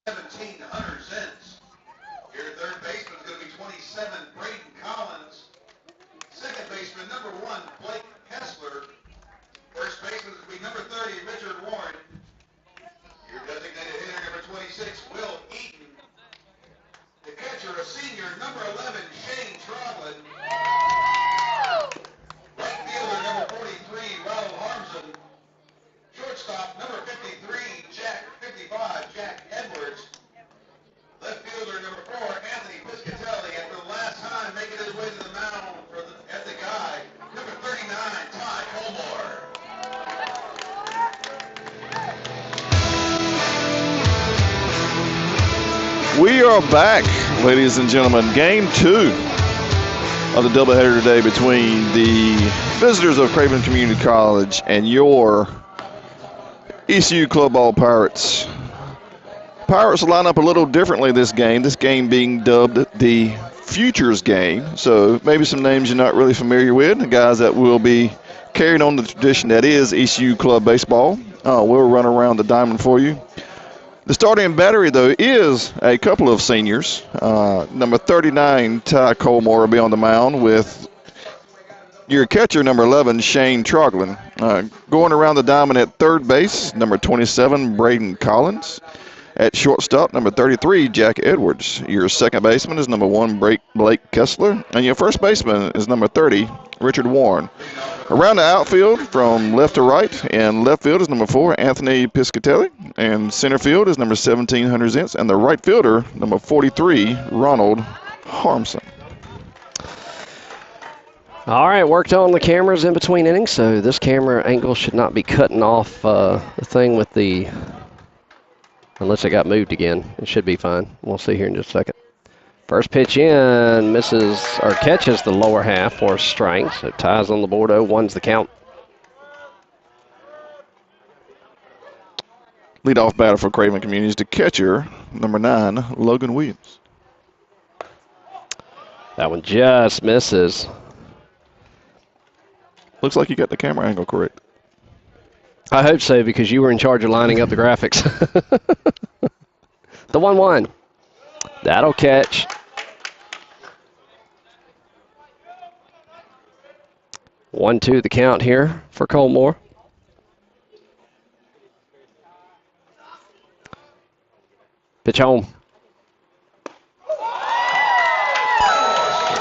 cents. Your third baseman is going to be 27, Braden Collins. Second baseman, number 1, Blake Kessler. First baseman is going to be number 30, Richard Warren. Your designated hitter, number 26, Will Eaton. The catcher, a senior, number 11, Shane Troglin. Right fielder, number 43, Ronald Harmson. Shortstop, number 55, Jack Edwards. Left fielder, number 4, Anthony Piscatelli. After the last time making his way to the mound at the guy, number 39, Ty Colmore. We are back, ladies and gentlemen. Game 2 of the doubleheader today between the visitors of Craven Community College and your ECU Club Ball Pirates. Pirates line up a little differently this game being dubbed the Futures game. So maybe some names you're not really familiar with, the guys that will be carrying on the tradition that is ECU Club baseball. We'll run around the diamond for you. The starting battery, though, is a couple of seniors. Number 39, Ty Colmore, will be on the mound with your catcher, number 11, Shane Troglin. Going around the diamond at third base, number 27, Braden Collins. At shortstop, number 33, Jack Edwards. Your second baseman is number 1, Blake Kessler. And your first baseman is number 30, Richard Warren. Around the outfield from left to right, and left field is number 4, Anthony Piscatelli. And center field is number 17, Hunter Zentz. And the right fielder, number 43, Ronald Harmson. All right, worked on the cameras in between innings, so this camera angle should not be cutting off the thing with the... Unless it got moved again. It should be fine. We'll see here in just a second. First pitch in, misses or catches the lower half for a strike. So ties on the board, 0-1's the count. Leadoff batter for Craven Community is the catcher, number 9, Logan Williams. That one just misses. Looks like you got the camera angle correct. I hope so, because you were in charge of lining up the graphics. The 1-1. That'll catch. One, two, the count here for Colmore. Pitch home.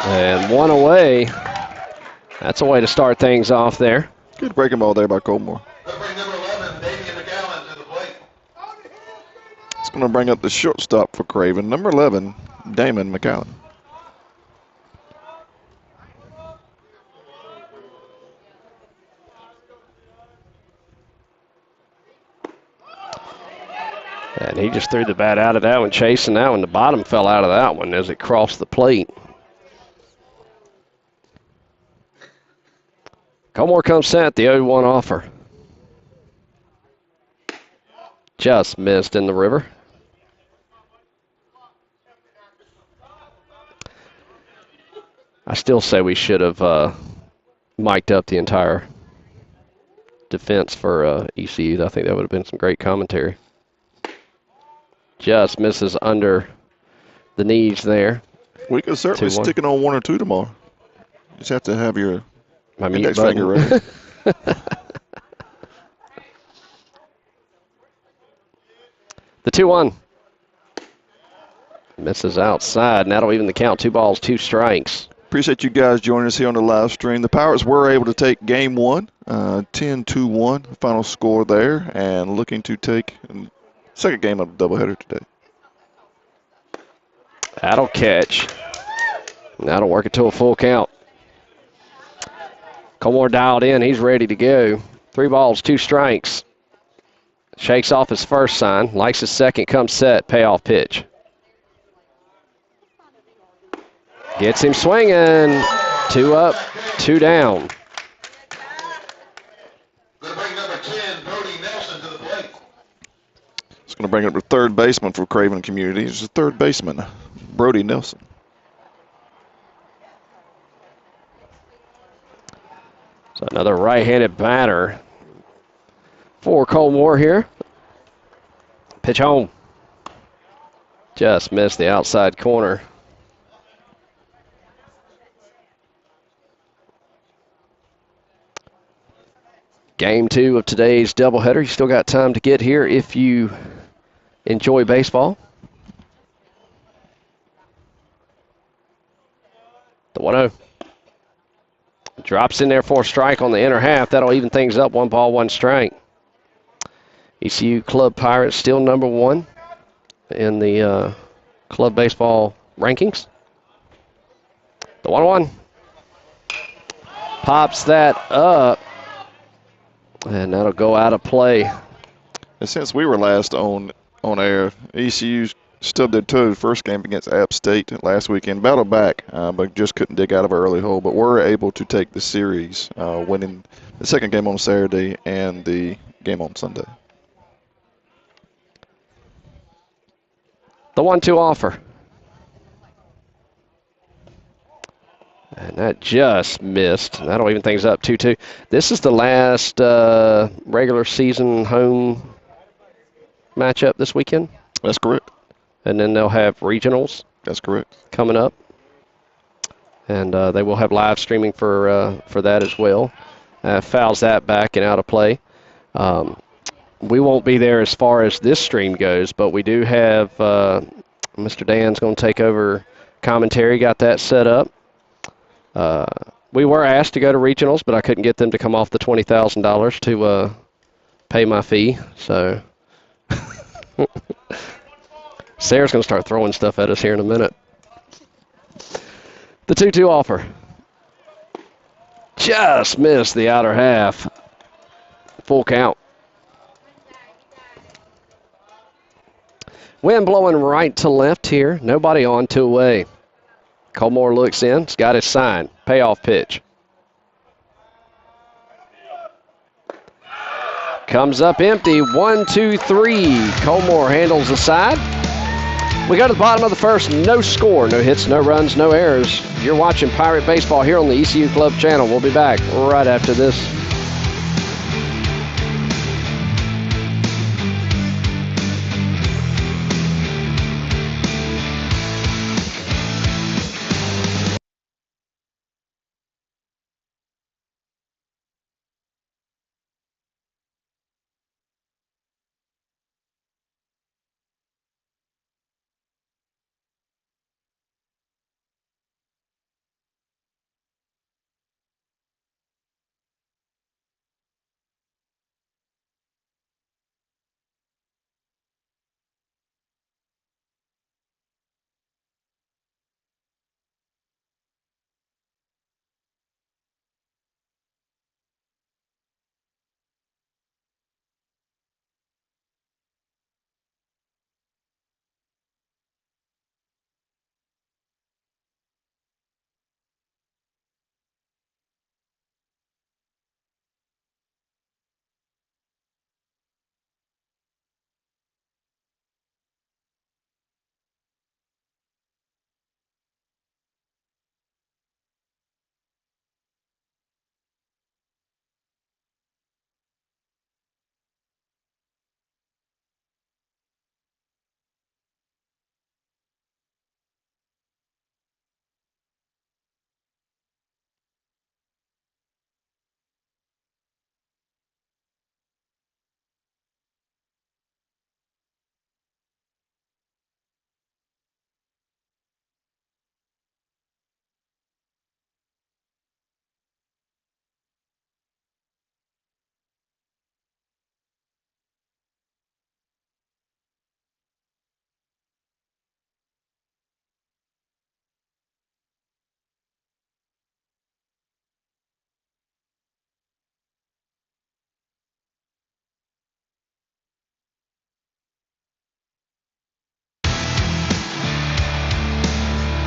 And one away. That's a way to start things off there. Good breaking ball there by Colmore. It's going to bring up the shortstop for Craven, number 11, Damon McAllen. And he just threw the bat out of that one, chasing that one. The bottom fell out of that one as it crossed the plate. Colmore comes set, the 0-1 offer. Just missed in the river. I still say we should have mic'd up the entire defense for ECU. I think that would have been some great commentary. Just misses under the knees there. We could certainly stick it on 1 or 2 tomorrow. You just have to have your index finger ready. The 2-1. Misses outside, and that'll even the count. 2 balls, 2 strikes. Appreciate you guys joining us here on the live stream. The Pirates were able to take game 1, 10-2-1, final score there, and looking to take the second game of the doubleheader today. That'll catch. And that'll work it to a full count. Colmore dialed in. He's ready to go. 3 balls, 2 strikes. Shakes off his first sign. Likes his second. Comes set. Payoff pitch. Gets him swinging. 2 up, 2 down. It's going to bring up the third baseman for Craven Community. It's the third baseman, Brody Nelson. So another right-handed batter for Colmore here. Pitch home. Just missed the outside corner. Game 2 of today's doubleheader. You still got time to get here if you enjoy baseball. The 1-0. Drops in there for a strike on the inner half. That'll even things up. 1 ball, 1 strike. ECU Club Pirates still number 1 in the club baseball rankings. The 1-1. Pops that up. And that'll go out of play. And since we were last on air, ECU stubbed their toe first game against App State last weekend. Battled back, but just couldn't dig out of an early hole. But were able to take the series, winning the second game on Saturday and the game on Sunday. The 1-2 offer. And that just missed. That'll even things up 2-2. This is the last regular season home matchup this weekend. That's correct. And then they'll have regionals. That's correct. Coming up. And they will have live streaming for that as well. Fouls that back and out of play. We won't be there as far as this stream goes, but we do have Mr. Dan's going to take over commentary. Got that set up. We were asked to go to regionals, but I couldn't get them to come off the $20,000 to pay my fee. So Sarah's going to start throwing stuff at us here in a minute. The 2-2 offer. Just missed the outer half. Full count. Wind blowing right to left here. Nobody on, 2 away. Colmore looks in. He's got his sign. Payoff pitch. Comes up empty. 1-2-3. Colmore handles the side. We go to the bottom of the first. No score. No hits, no runs, no errors. You're watching Pirate Baseball here on the ECU Club channel. We'll be back right after this.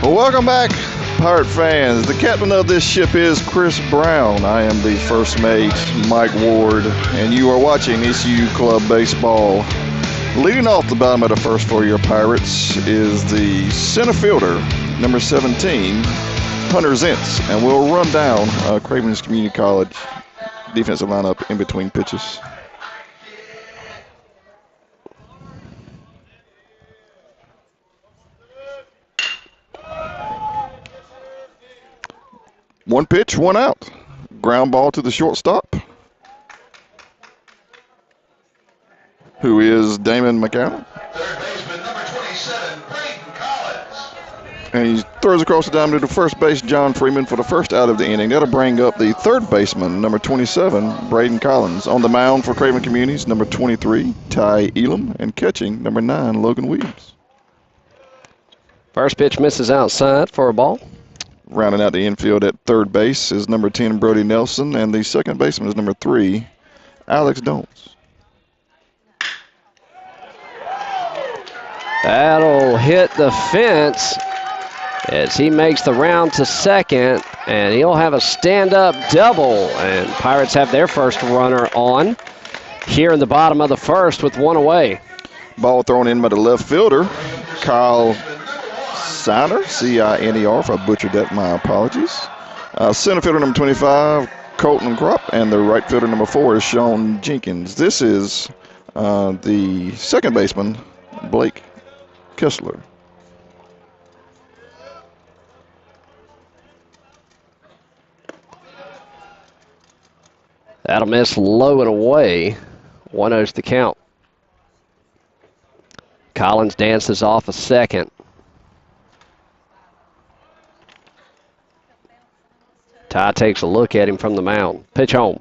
Well, welcome back, Pirate fans. The captain of this ship is Chris Brown. I am the first mate, Mike Ward, and you are watching ECU Club Baseball. Leading off the bottom of the first for your Pirates is the center fielder, number 17, Hunter Zentz, and we'll run down Craven's Community College defensive lineup in between pitches. One pitch, one out. Ground ball to the shortstop, who is Damon McAllen. Third baseman, number 27, Braden Collins. And he throws across the diamond to the first base, John Freeman, for the first out of the inning. That'll bring up the third baseman, number 27, Braden Collins. On the mound for Craven Communities, number 23, Ty Elam. And catching, number 9, Logan Williams. First pitch misses outside for a ball. Rounding out the infield at third base is number 10, Brody Nelson. And the second baseman is number 3, Alex Dones. That'll hit the fence as he makes the round to second, and he'll have a stand-up double, and Pirates have their first runner on here in the bottom of the first with one away. Ball thrown in by the left fielder, Kyle Ciner, C-I-N-E-R, if I butchered that, my apologies. Center fielder number 25, Colton Kropp, and the right fielder number 4 is Sean Jenkins. This is the second baseman, Blake Kessler. That'll miss low and away. 1-0's the count. Collins dances off a second. Ty takes a look at him from the mound. Pitch home.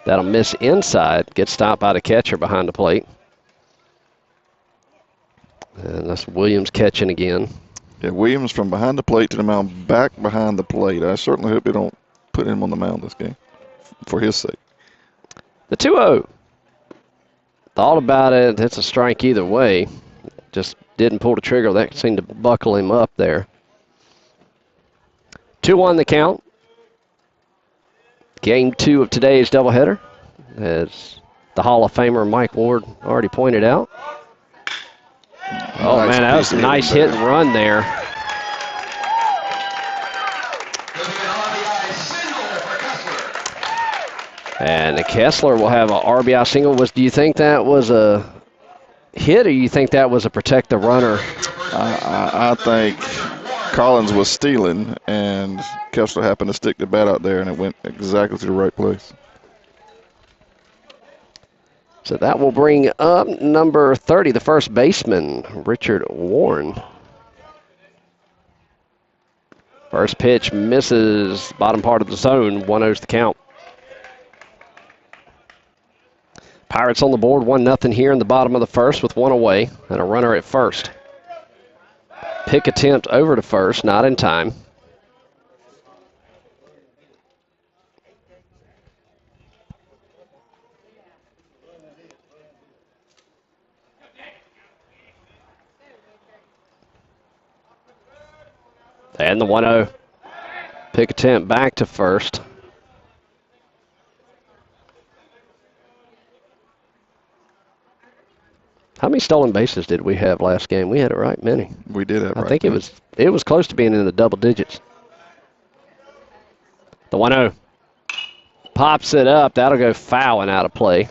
That'll miss inside. Gets stopped by the catcher behind the plate. And that's Williams catching again. Yeah, Williams from behind the plate to the mound, back behind the plate. I certainly hope they don't put him on the mound this game for his sake. The 2-0. Thought about it. It's a strike either way. Just didn't pull the trigger. That seemed to buckle him up there. 2-1 the count. Game 2 of today's doubleheader, as the Hall of Famer Mike Ward already pointed out. Oh, man, that was a nice hit and run there. And Kessler will have an RBI single. Do you think that was a hit, or you think that was a protect the runner? I think Collins was stealing, and Kessler happened to stick the bat out there, and it went exactly to the right place. So that will bring up number 30, the first baseman, Richard Warren. First pitch misses bottom part of the zone. 1-0's the count. Pirates on the board, 1-0 here in the bottom of the first with one away and a runner at first. Pick attempt over to first, not in time. And the 1-0. Pick attempt back to first. How many stolen bases did we have last game? We had it right many. We did have it right. I think it was close to being in the double digits. The 1-0. Pops it up. That'll go foul and out of play.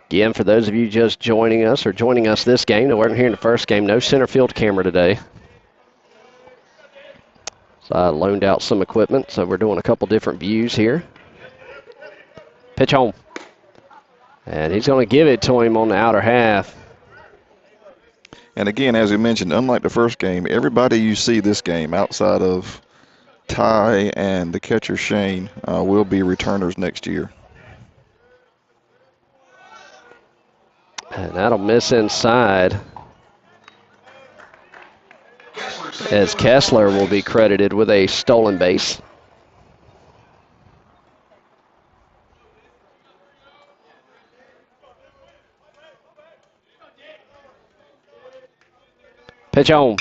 Again, for those of you just joining us or joining us this game that weren't here in the first game, no center field camera today. So I loaned out some equipment, so we're doing a couple different views here. Pitch home. And he's going to give it to him on the outer half. And again, as we mentioned, unlike the first game, everybody you see this game outside of Ty and the catcher Shane will be returners next year. And that'll miss inside, as Kessler will be credited with a stolen base. Pitch on.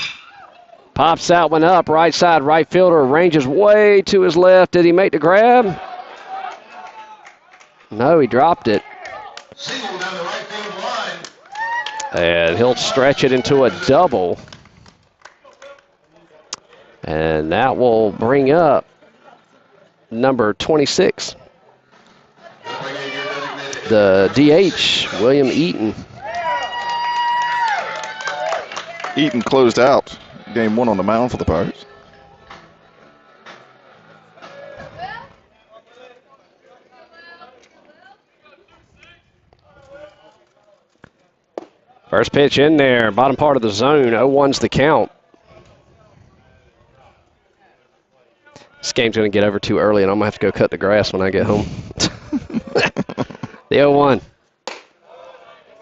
Pops that one up, right side, right fielder ranges way to his left. Did he make the grab? No, he dropped it. Single down the right field line. And he'll stretch it into a double. And that will bring up number 26. The DH, William Eaton. Eaton closed out game 1 on the mound for the Pirates. First pitch in there, bottom part of the zone. 0-1's the count. This game's going to get over too early, and I'm going to have to go cut the grass when I get home. The 0-1.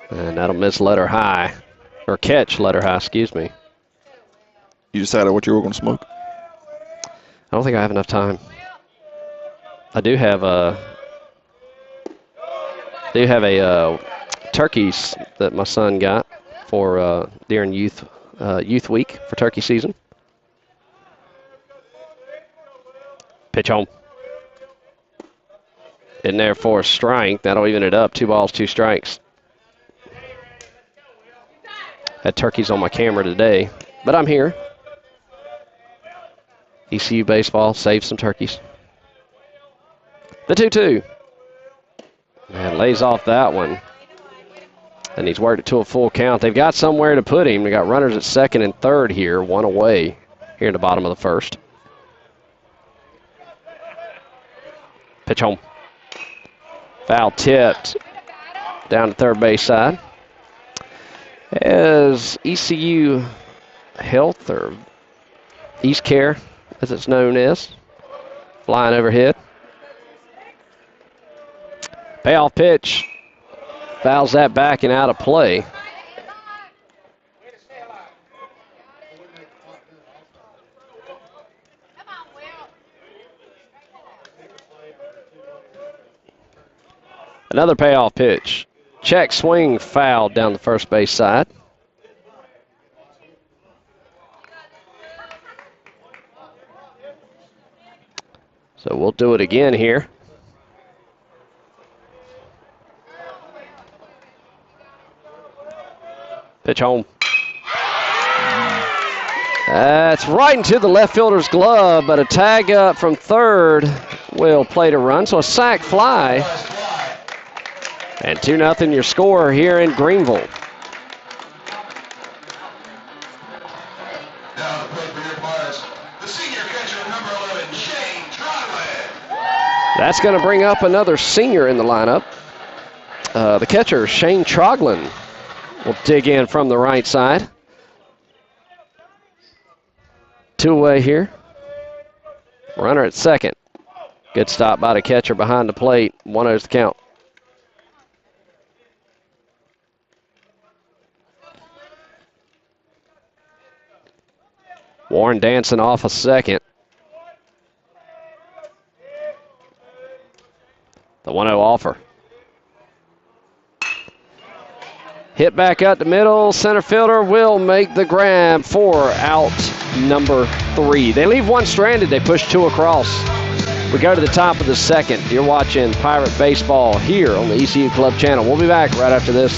And that'll miss letter high. Or catch letter high, excuse me. You decided what you were going to smoke? I don't think I have enough time. I do have a turkeys that my son got for during youth week for turkey season. Pitch home. In there for a strike. That'll even it up. 2 balls, 2 strikes. Had turkeys on my camera today, but I'm here. ECU baseball, save some turkeys. The 2-2. And lays off that one. And he's worked it to a full count. They've got somewhere to put him. They got runners at second and third here, 1 away here in the bottom of the first. Pitch home. Foul tipped down to third base side. As ECU Health, or East Care, as it's known as, flying overhead. Payoff pitch. Fouls that back and out of play. Another payoff pitch. Check swing foul down the first base side. So we'll do it again here. Pitch home. That's right into the left fielder's glove, but a tag up from third will play to run. So a sac fly. And 2-0 your score here in Greenville. Now to play for your Pirates, the senior catcher, number 11, Shane Trotland. That's going to bring up another senior in the lineup. The catcher, Shane Troglin, will dig in from the right side. 2 away here. Runner at second. Good stop by the catcher behind the plate. 1-0's the count. Warren dancing off a second. The 1-0 offer. Hit back up the middle. Center fielder will make the grab for out number 3. They leave 1 stranded. They push 2 across. We go to the top of the second. You're watching Pirate Baseball here on the ECU Club channel. We'll be back right after this.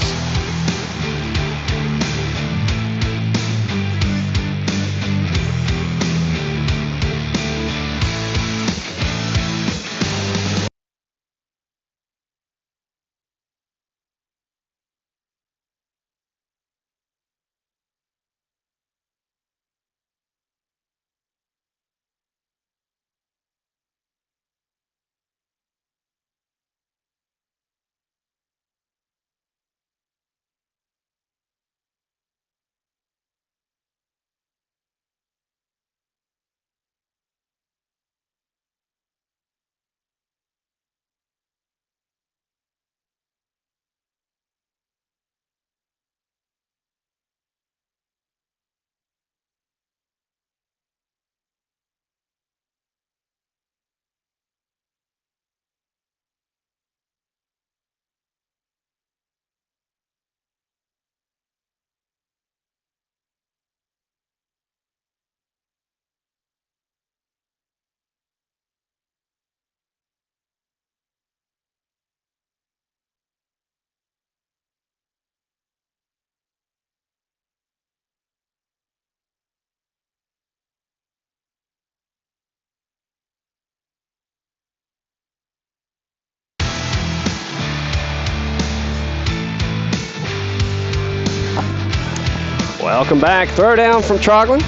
Welcome back. Throw down from Troglin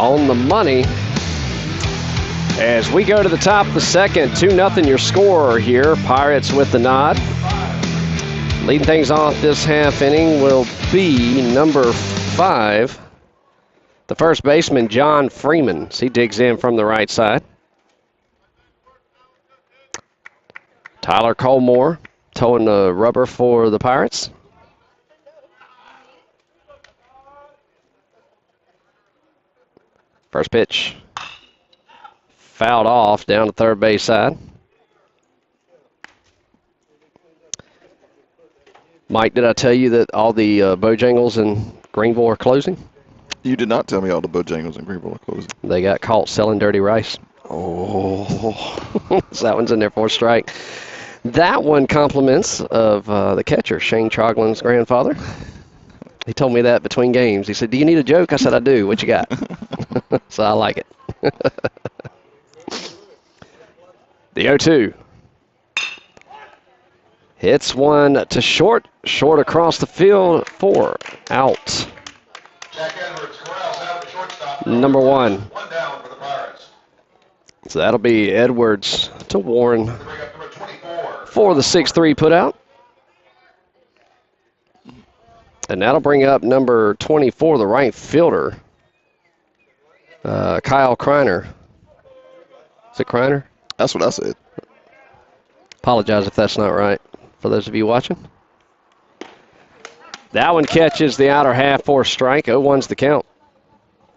on the money. As we go to the top of the second, 2-0 your score here. Pirates with the nod. Leading things off this half inning will be number 5, the first baseman, John Freeman. He digs in from the right side. Tyler Colmore towing the rubber for the Pirates. First pitch fouled off down the third base side. Mike, did I tell you that all the Bojangles in Greenville are closing? You did not tell me all the Bojangles in Greenville are closing. They got caught selling dirty rice. Oh. So that one's in there for a strike. That one compliments of the catcher, Shane Troglin's grandfather. He told me that between games. He said, "Do you need a joke?" I said, "I do. What you got?" So I like it. The 0-2. Hits one to short. Short across the field. 4 out. Jack Edwards corrals out the shortstop. Number 1. One down for the Pirates. So that'll be Edwards to Warren To bring up number 24. for the 6-3 put out. And that'll bring up number 24, the right fielder, Kyle Kreiner. Is it Kreiner? That's what I said. Apologize if that's not right for those of you watching. That one catches the outer half for a strike. 0-1's the count.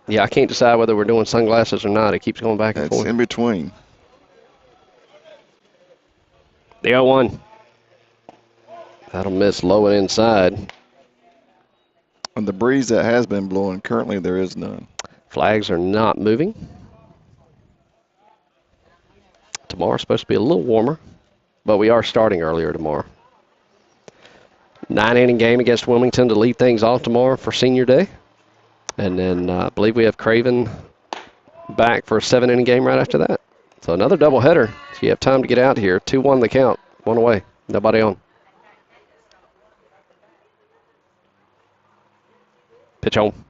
Yeah, I can't decide whether we're doing sunglasses or not. It keeps going back and It's forth. in between. The 0-1. That'll miss low and inside. And the breeze that has been blowing, currently there is none. Flags are not moving. Tomorrow's supposed to be a little warmer, but we are starting earlier tomorrow. 9-inning game against Wilmington to lead things off tomorrow for Senior Day. And then I believe we have Craven back for a 7-inning game right after that. So another doubleheader. So you have time to get out here. 2-1 the count. One away. Nobody on. Pitch home.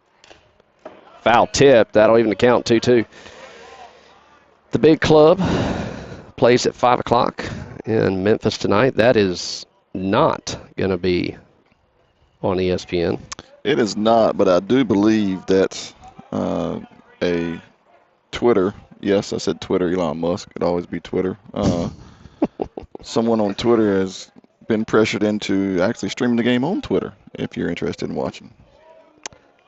Foul tip. That'll even the count 2-2. The big club plays at 5 o'clock in Memphis tonight. That is not going to be on ESPN. It is not, but I do believe that a Twitter, yes, I said Twitter, Elon Musk, it'd always be Twitter. Someone on Twitter has been pressured into actually streaming the game on Twitter if you're interested in watching.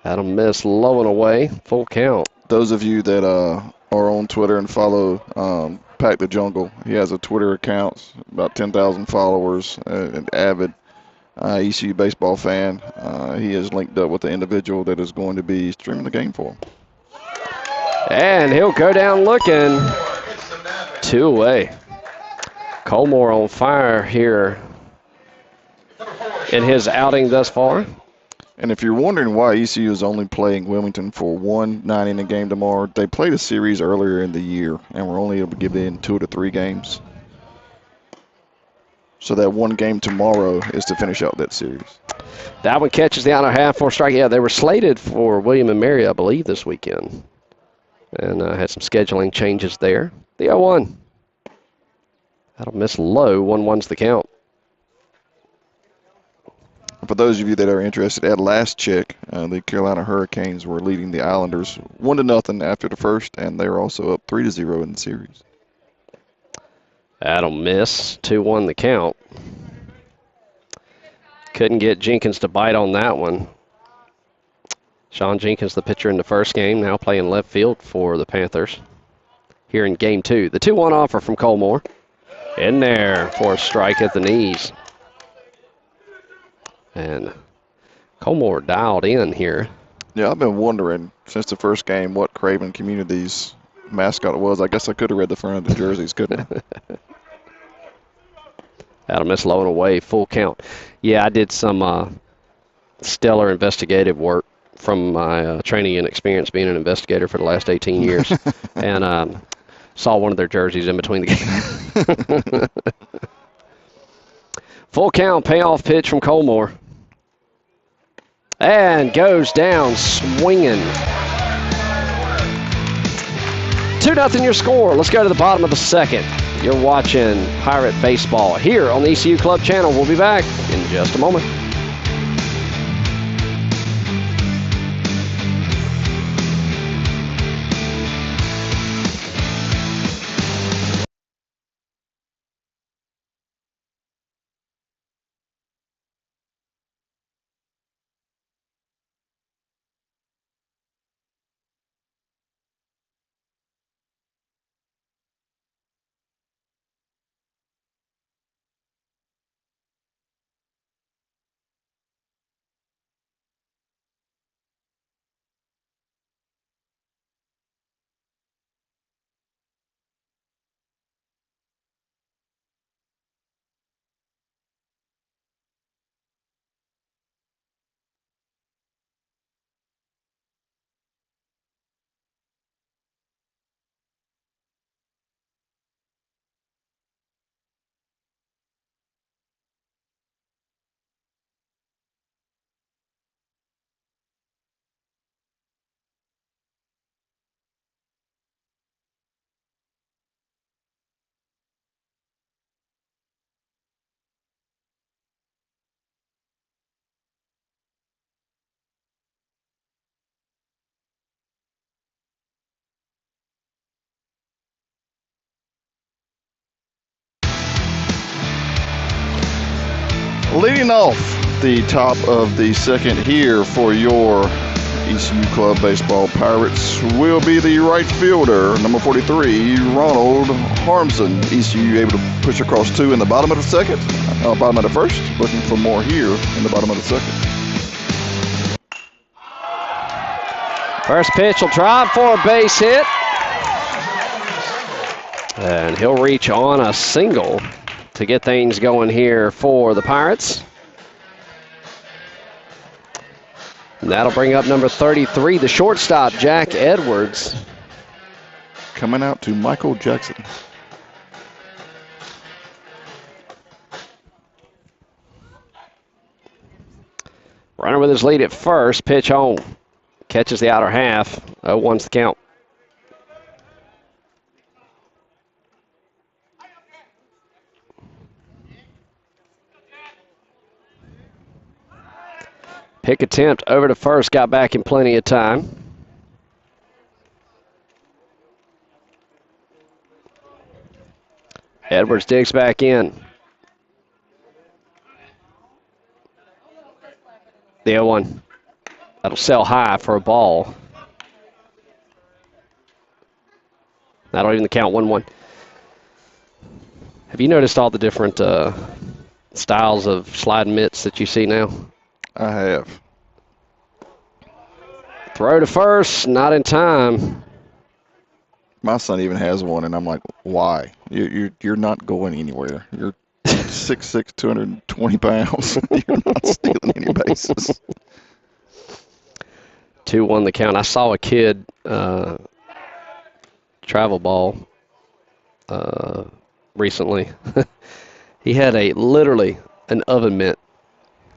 That'll miss low and away. Full count. Those of you that are on Twitter and follow Pack the Jungle, he has a Twitter account, about 10,000 followers, an avid ECU baseball fan. He is linked up with the individual that is going to be streaming the game for him. And he'll go down looking. 2 away. Colmore on fire here in his outing thus far. And if you're wondering why ECU is only playing Wilmington for one 9-inning game tomorrow, they played a series earlier in the year, and we're only able to give in 2 to 3 games. So that one game tomorrow is to finish out that series. That one catches the outer half for a strike. Yeah, they were slated for William and Mary, I believe, this weekend. And had some scheduling changes there. The 0-1. That'll miss low. 1-1's the count. For those of you that are interested, at last check, the Carolina Hurricanes were leading the Islanders 1-0 after the first, and they were also up 3-0 in the series. That'll miss. 2-1 the count. Couldn't get Jenkins to bite on that one. Sean Jenkins, the pitcher in the first game, now playing left field for the Panthers here in game 2. The 2-1 offer from Colmore. In there for a strike at the knees. And Colmore dialed in here. Yeah, I've been wondering since the first game what Craven Community's mascot was. I guess I could have read the front of the jerseys, couldn't I? That'll miss low and away, full count. Yeah, I did some stellar investigative work from my training and experience being an investigator for the last 18 years. And saw one of their jerseys in between the games. Full count, payoff pitch from Colmore. And goes down swinging. 2-0 your score. Let's go to the bottom of the second. You're watching Pirate Baseball here on the ECU Club channel. We'll be back in just a moment. Leading off the top of the second here for your ECU Club Baseball Pirates will be the right fielder, number 43, Ronald Harmson. ECU able to push across two in the bottom of the second, bottom of the first. Looking for more here in the bottom of the second. First pitch will drive for a base hit. And he'll reach on a single to get things going here for the Pirates. And that'll bring up number 33, the shortstop, Jack Edwards. Coming out to Michael Jackson. Runner with his lead at first, pitch home. Catches the outer half. 0-1's the count. Pick attempt over to first, got back in plenty of time. Edwards digs back in. The 0-1. That'll sell high for a ball. That'll even the count 1-1. Have you noticed all the different styles of sliding mitts that you see now? I have. Throw to first, not in time. My son even has one, and I'm like, why? You're not going anywhere. You're 6'6", 220 pounds. You're not stealing any bases. 2-1 the count. I saw a kid travel ball recently. He had literally an oven mitt.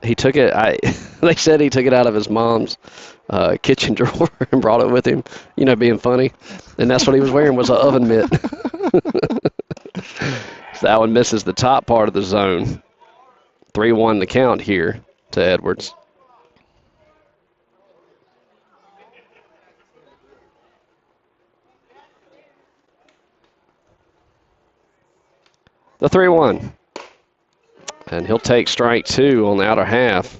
He took it. They said he took it out of his mom's kitchen drawer and brought it with him. You know, being funny, and that's what he was wearing was an oven mitt. So that one misses the top part of the zone. 3-1 the count here to Edwards. The 3-1. And he'll take strike two on the outer half.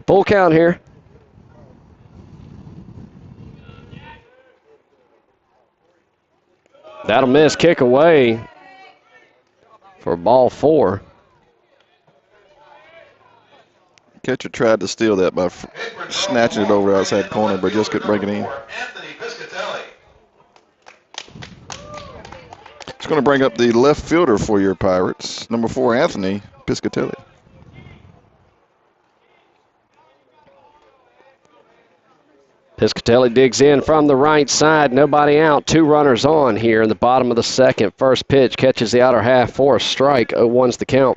Full count here. That'll miss, kick away for ball 4. Catcher tried to steal that by snatching it over the outside corner, but just couldn't break it in. It's going to bring up the left fielder for your Pirates, number 4, Anthony Piscatelli. Piscatelli digs in from the right side. Nobody out. 2 runners on here in the bottom of the second. First pitch catches the outer half for a strike. 0-1's the count.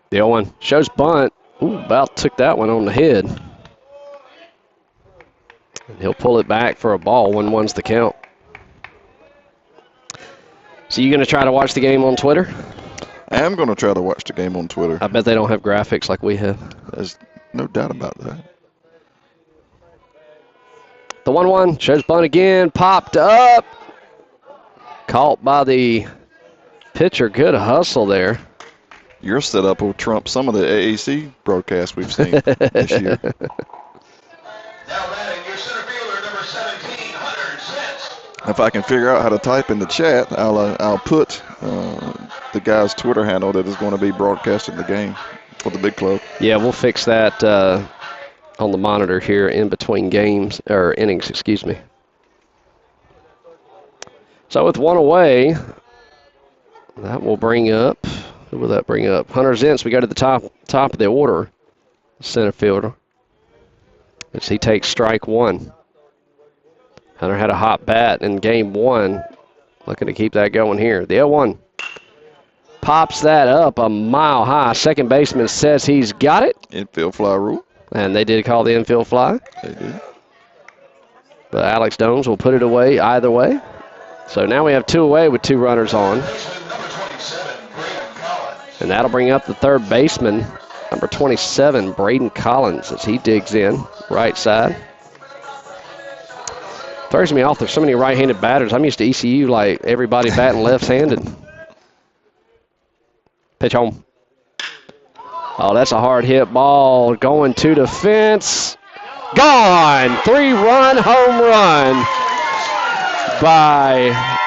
The 0-1 shows bunt. Ooh, about took that one on the head. And he'll pull it back for a ball. 1-1's the count. So you going to try to watch the game on Twitter? I am going to try to watch the game on Twitter. I bet they don't have graphics like we have. There's no doubt about that. The 1-1 shows bunt again. Popped up. Caught by the pitcher. Good hustle there. Your setup will trump some of the AAC broadcasts we've seen this year. Now batting your center fielder, number 17, Hunter Sentz. If I can figure out how to type in the chat, I'll put the guy's Twitter handle that is going to be broadcasting the game for the big club. Yeah, we'll fix that on the monitor here in between games, or innings, excuse me. So with 1 away, that will bring up, who will that bring up? Hunter Zentz. We go to the top of the order, center fielder, as he takes strike 1. Hunter had a hot bat in game 1. Looking to keep that going here. The 0-1 pops that up a mile high. Second baseman says he's got it. Infield fly rule. And they did call the infield fly. They did. But Alex Domes will put it away either way. So now we have 2 away with 2 runners on. And that'll bring up the third baseman, number 27, Braden Collins, as he digs in, right side. Throws me off. There's so many right-handed batters. I'm used to ECU, like everybody batting left-handed. Pitch home. Oh, that's a hard hit ball going to the fence. Gone. 3-run home run by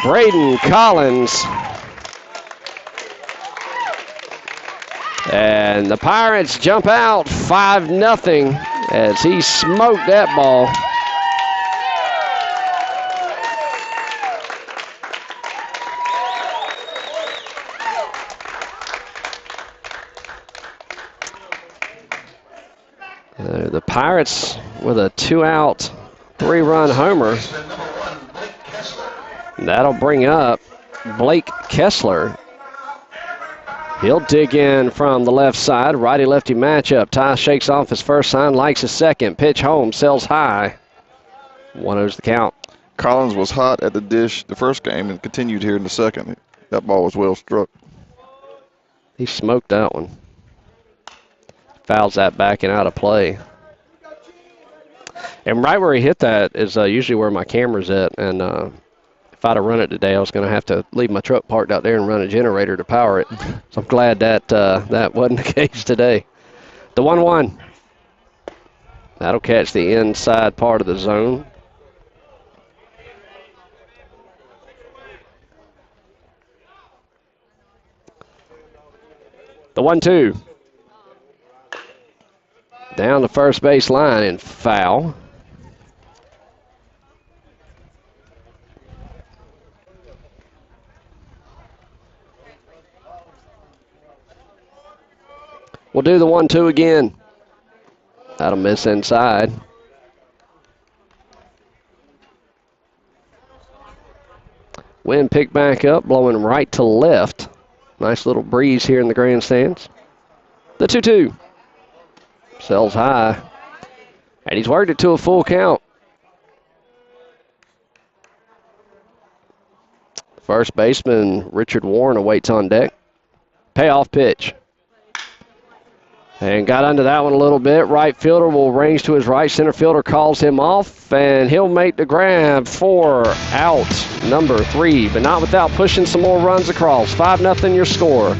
Braden Collins. And the Pirates jump out 5-0 as he smoked that ball. The Pirates with a 2-out, 3-run homer. That'll bring up Blake Kessler. He'll dig in from the left side. Righty-lefty matchup. Ty shakes off his first sign, likes his second. Pitch home, sells high. 1-0's the count. Collins was hot at the dish the first game and continued here in the second. That ball was well struck. He smoked that one. Fouls that back and out of play. And right where he hit that is usually where my camera's at. And if I'd have run it today, I was going to have to leave my truck parked out there and run a generator to power it. So I'm glad that that wasn't the case today. The 1-1. That'll catch the inside part of the zone. The 1-2. Down the first base line and foul. We'll do the 1-2 again. That'll miss inside. Wind picked back up, blowing right to left. Nice little breeze here in the grandstands. The 2-2. Sells high. And he's worked it to a full count. First baseman Richard Warren awaits on deck. Payoff pitch. And got under that one a little bit. Right fielder will range to his right. Center fielder calls him off, and he'll make the grab for out number 3, but not without pushing some more runs across. 5-0 your score.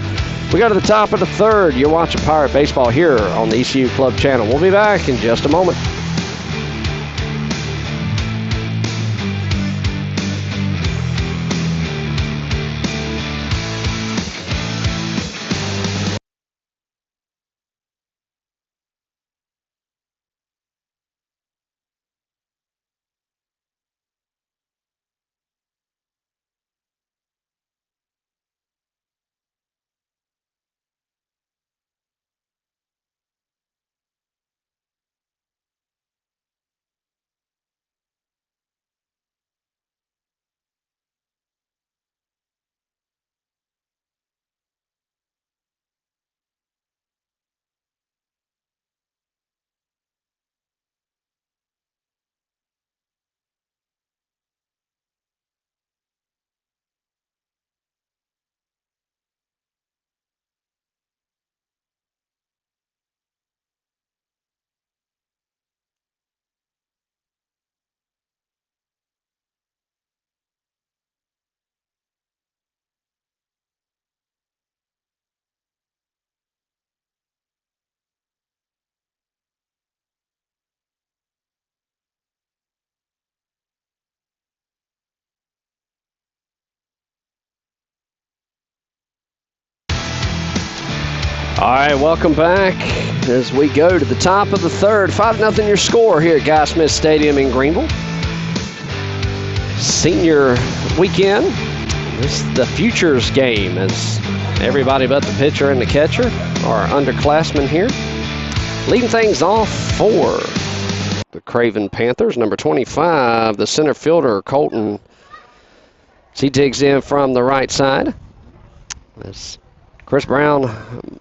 We go to the top of the third. You're watching Pirate Baseball here on the ECU Club channel. We'll be back in just a moment. All right, welcome back as we go to the top of the third. 5-0 your score here at Guy Smith Stadium in Greenville. Senior weekend. This is the futures game as everybody but the pitcher and the catcher are underclassmen here. Leading things off for the Craven Panthers, number 25, the center fielder, Colton. He digs in from the right side. As Chris Brown,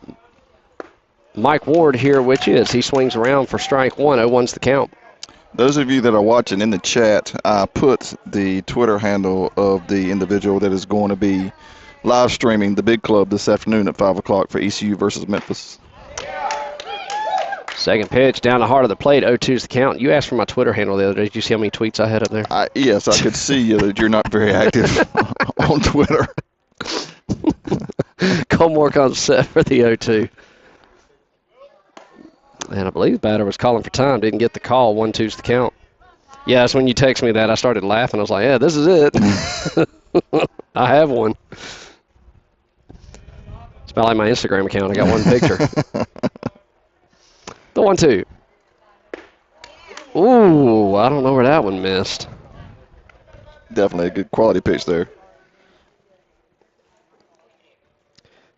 Mike Ward here, which is he swings around for strike one. 0-1's the count. Those of you that are watching in the chat, I put the Twitter handle of the individual that is going to be live streaming the big club this afternoon at 5 o'clock for ECU versus Memphis. Second pitch down the heart of the plate. 0-2's the count. You asked for my Twitter handle the other day. Did you see how many tweets I had up there? Yes, I could see that you're not very active on Twitter. Colmore comes set for the 0-2. And I believe the batter was calling for time. Didn't get the call. 1-2's the count. Yeah, that's when you text me that. I started laughing. I was like, yeah, this is it. I have one. It's about like my Instagram account. I got one picture. The 1-2. Ooh, I don't know where that one missed. Definitely a good quality pitch there.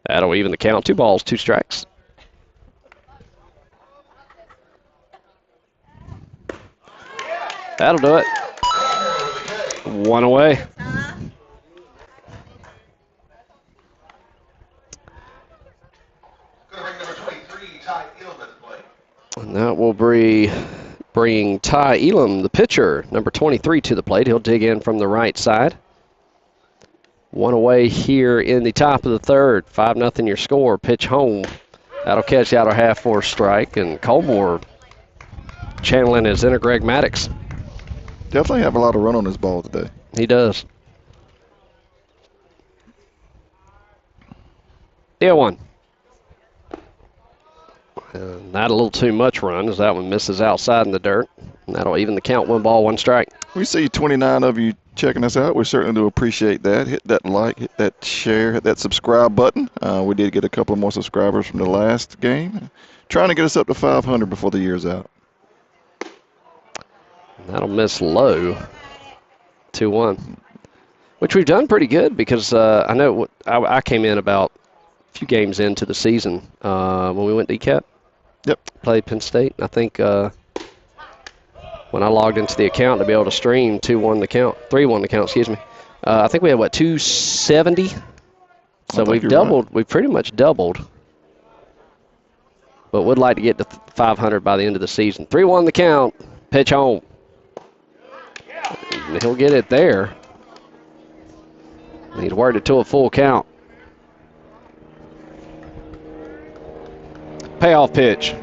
That'll even the count. 2 balls, 2 strikes. That'll do it. 1 away. And that will bring Ty Elam, the pitcher, number 23, to the plate. He'll dig in from the right side. 1 away here in the top of the third. 5-0 your score. Pitch home. That'll catch the outer half for a strike. And Colmore channeling his inner Greg Maddox. Definitely have a lot of run on his ball today. He does. The 1. Not a little too much run as that one misses outside in the dirt. And that'll even the count. 1 ball, 1 strike. We see 29 of you checking us out. We certainly do appreciate that. Hit that like, hit that share, hit that subscribe button. We did get a couple more subscribers from the last game. Trying to get us up to 500 before the year's out. That'll miss low. 2-1. Which we've done pretty good because I know I came in about a few games into the season when we went to ECAP. Yep. Played Penn State. I think when I logged into the account to be able to stream, 2-1 the count. 3-1 the count, excuse me. I think we had, 270? So we've doubled. Right. We've pretty much doubled. But would like to get to 500 by the end of the season. 3-1 the count. Pitch home. And he'll get it there. He's worked it to a full count. Payoff pitch.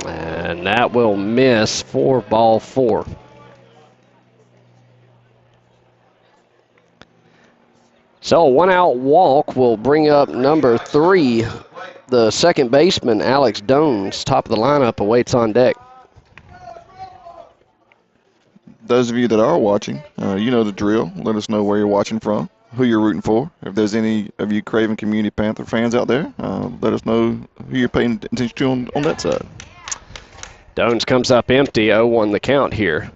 And that will miss for ball 4. So a 1-out walk will bring up number 3, the second baseman, Alex Dones. Top of the lineup awaits on deck. Those of you that are watching, you know the drill. Let us know where you're watching from, who you're rooting for. If there's any of you Craven Community Panther fans out there, let us know who you're paying attention to on that side. Dones comes up empty, 0-1 the count here.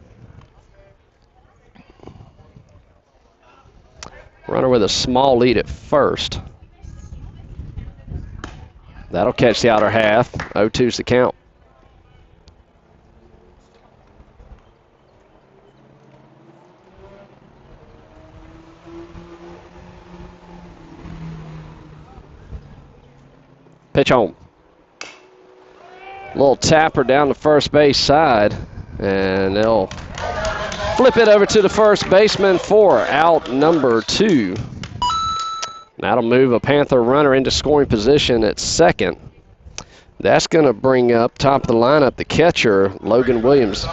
Runner with a small lead at first. That'll catch the outer half. 0-2's the count. Pitch home. Little tapper down the first base side, and they'll flip it over to the first baseman for out number 2. That'll move a Panther runner into scoring position at second. That's going to bring up top of the lineup the catcher, Logan Williams.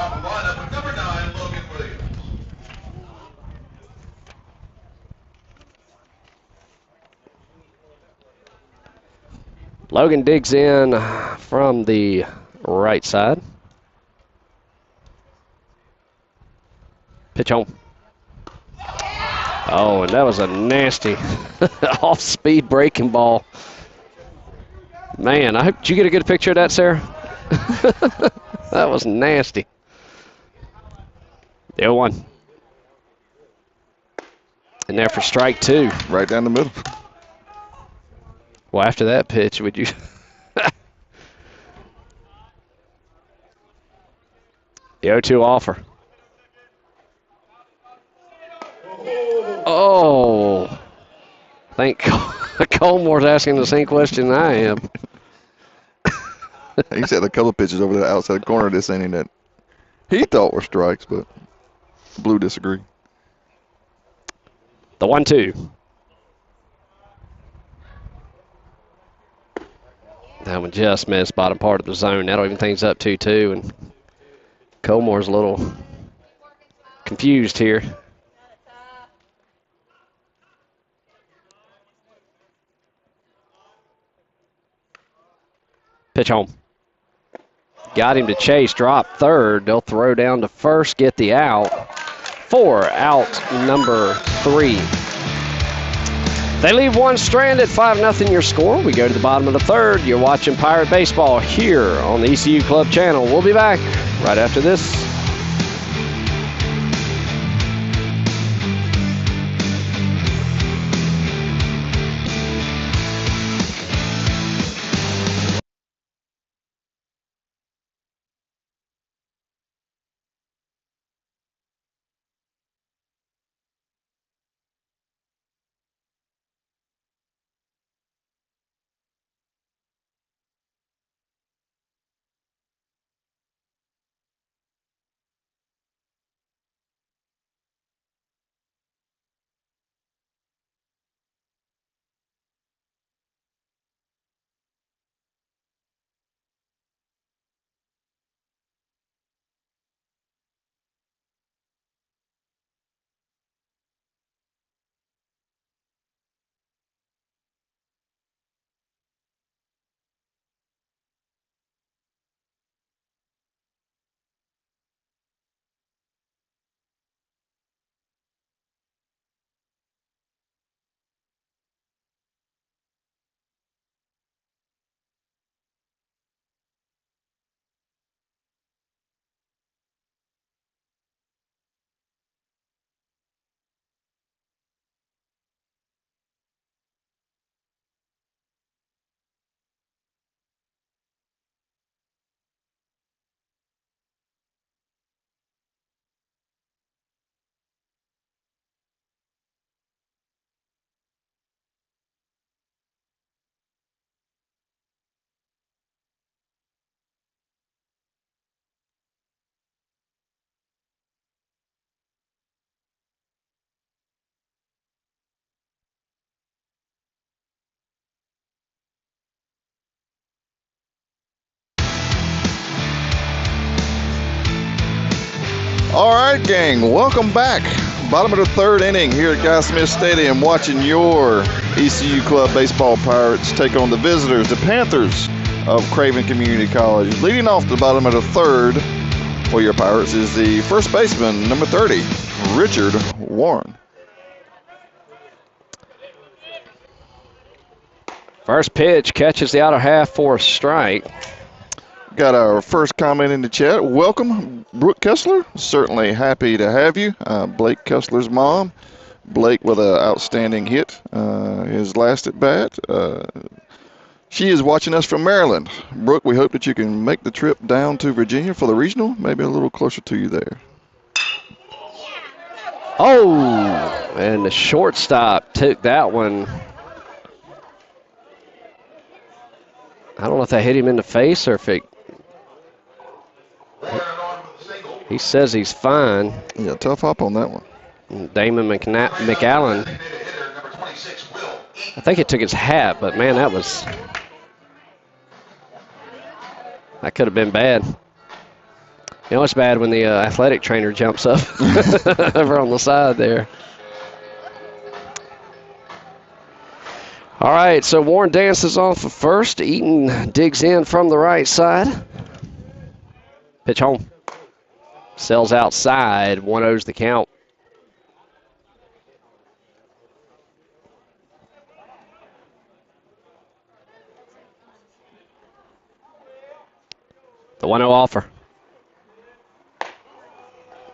Logan digs in from the right side. Pitch home. Oh, and that was a nasty off-speed breaking ball. Man, I hope, did you get a good picture of that, Sarah? That was nasty. The 0-1. And there for strike 2. Right down the middle. Well, after that pitch, would you? The 0-2 offer. Oh. I think Colemore's asking the same question I am. He's had a couple pitches over the outside corner of this inning that he thought were strikes, but Blue disagree. The 1-2. That one just missed bottom part of the zone. That'll even things up 2-2, and Colemore's a little confused here. Pitch home. Got him to chase, drop third. They'll throw down to first, get the out. 4 out number 3. They leave one stranded, 5-0 your score. We go to the bottom of the third. You're watching Pirate Baseball here on the ECU Club channel. We'll be back right after this. All right, gang, welcome back. Bottom of the third inning here at Guy Smith Stadium, watching your ECU Club Baseball Pirates take on the visitors, the Panthers of Craven Community College. Leading off the bottom of the third for your Pirates is the first baseman, number 30, Richard Warren. First pitch catches the outer half for a strike. Got our first comment in the chat. Welcome, Brooke Kessler. Certainly happy to have you. Blake Kessler's mom. Blake with an outstanding hit, his last at bat. She is watching us from Maryland. Brooke, we hope that you can make the trip down to Virginia for the regional, maybe a little closer to you there. Oh, and the shortstop took that one. I don't know if that hit him in the face or if it. He says he's fine. Yeah, tough hop on that one. Damon McAllen. I think it took his hat, but man, that could have been bad. You know, it's bad when the athletic trainer jumps up over on the side there. All right, so Warren dances off of first. Eaton digs in from the right side. Pitch home. Sells outside. 1-0's the count. The 1-0 offer.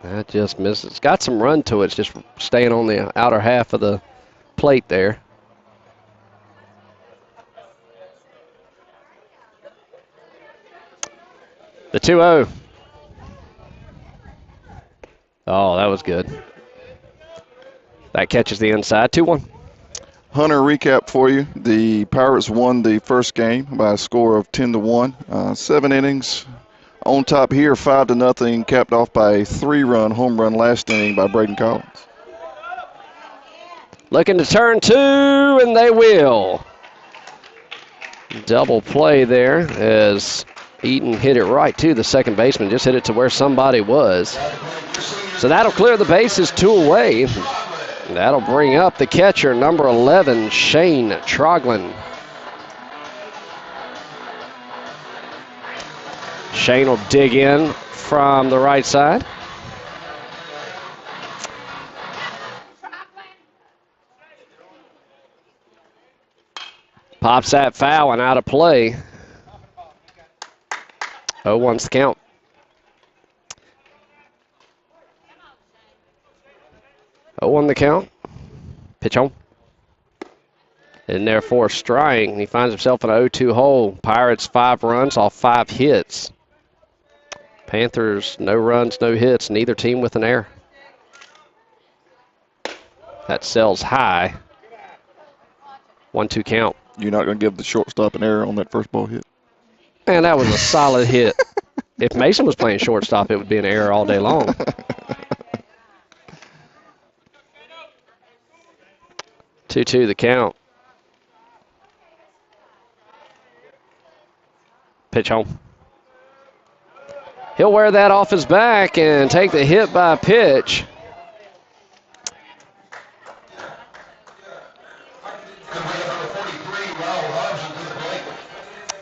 That just misses. It's got some run to it. It's just staying on the outer half of the plate there. The 2-0. Oh, that was good. That catches the inside. 2-1. Hunter, recap for you. The Pirates won the first game by a score of 10-1. 7 innings. On top here, 5-0, capped off by a 3-run home run last inning by Braden Collins. Looking to turn 2, and they will. Double play there as Eaton hit it right to the second baseman. Just hit it to where somebody was. So that'll clear the bases 2 away. That'll bring up the catcher, number 11, Shane Troglin. Shane will dig in from the right side. Pops that foul and out of play. 0-1's the count. On the count. Pitch on. And there for a strike. He finds himself in an 0-2 hole. Pirates 5 runs off 5 hits. Panthers no runs, no hits. Neither team with an error. That sells high. 1-2 count. You're not going to give the shortstop an error on that first ball hit? Man, that was a solid hit. If Mason was playing shortstop, it would be an error all day long. 2-2 the count. Pitch home. He'll wear that off his back and take the hit by pitch.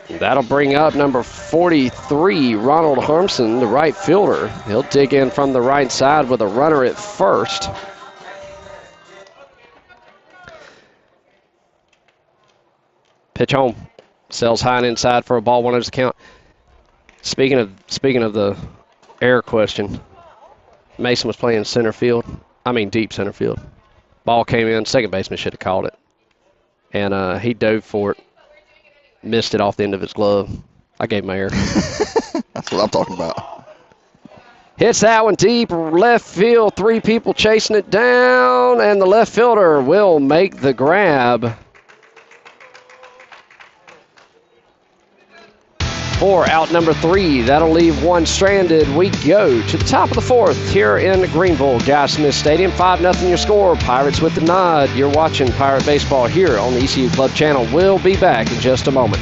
That'll bring up number 43, Ronald Harmson, the right fielder. He'll dig in from the right side with a runner at first. Pitch home. Sells high and inside for a ball, 1-0 to count. Speaking of the error question, Mason was playing center field. I mean deep center field. Ball came in. Second baseman should have called it. And he dove for it. Missed it off the end of his glove. I gave him an error. That's what I'm talking about. Hits that one deep left field. 3 people chasing it down. And the left fielder will make the grab. For out number 3. That'll leave 1 stranded. We go to the top of the 4th here in Greenville, Guy Smith Stadium. 5-0 your score. Pirates with the nod. You're watching Pirate Baseball here on the ECU Club channel. We'll be back in just a moment.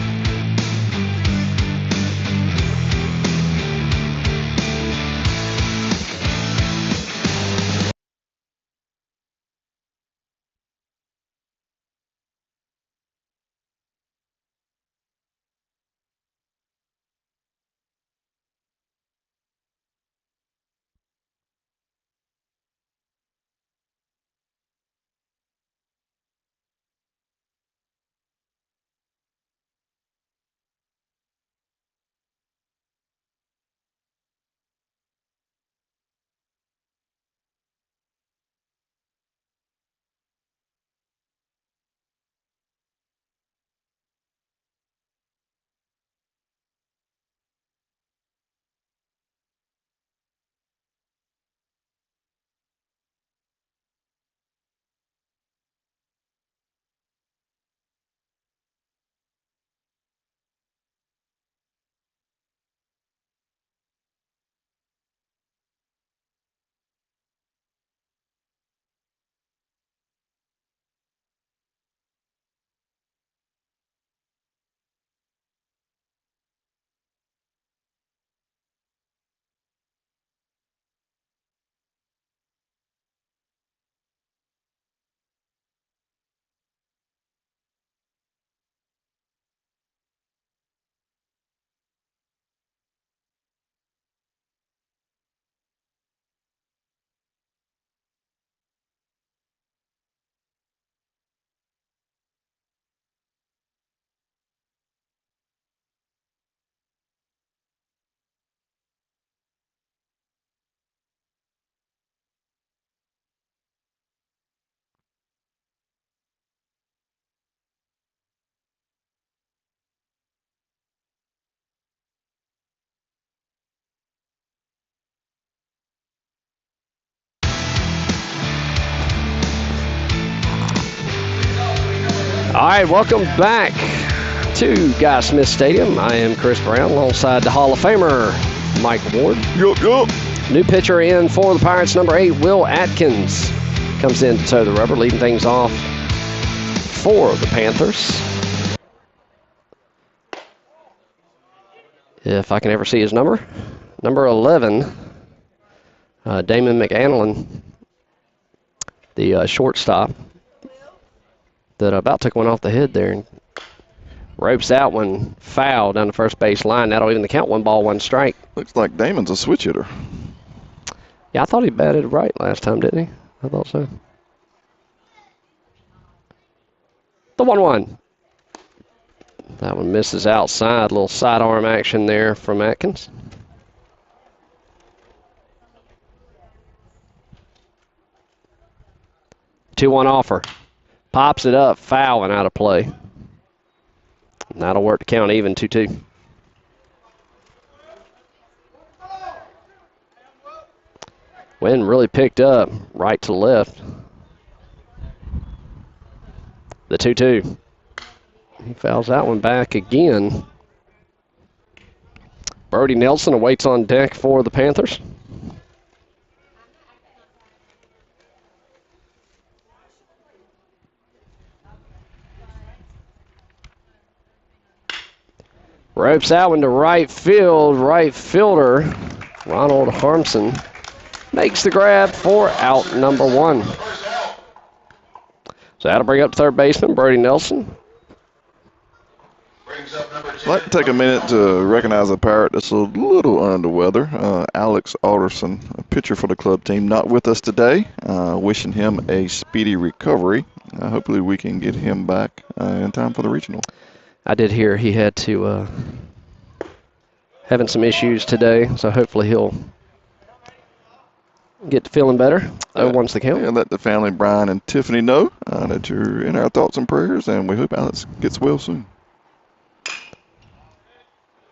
All right, welcome back to Guy Smith Stadium. I am Chris Brown alongside the Hall of Famer, Mike Ward. Yup, yup. New pitcher in for the Pirates, number 8, Will Atkins. Comes in to toe the rubber, leading things off for the Panthers. If I can ever see his number. Number 11, Damon McAnlon, the shortstop, that about took one off the head there and ropes that one foul down the first base line. That'll even the count. 1 ball, 1 strike. Looks like Damon's a switch hitter. Yeah, I thought he batted right last time, didn't he? I thought so. The 1-1. That one misses outside. Little sidearm action there from Atkins. Two-one offer. Pops it up, foul and out of play. And that'll work to count even, 2-2. Wind really picked up right to left. The 2-2. He fouls that one back again. Brody Nelson awaits on deck for the Panthers. Ropes that one to right field. Right fielder Ronald Harmson makes the grab for out number 1. So that'll bring up third baseman Brody Nelson. I'd like to take a minute to recognize a Pirate that's a little under the weather. Alex Alderson, a pitcher for the club team, not with us today. Wishing him a speedy recovery. Hopefully we can get him back in time for the regional. I did hear he had to having some issues today, so hopefully he'll get to feeling better. Once the count. Yeah, let the family, Brian and Tiffany, know that you're in our thoughts and prayers, and we hope Alex gets well soon.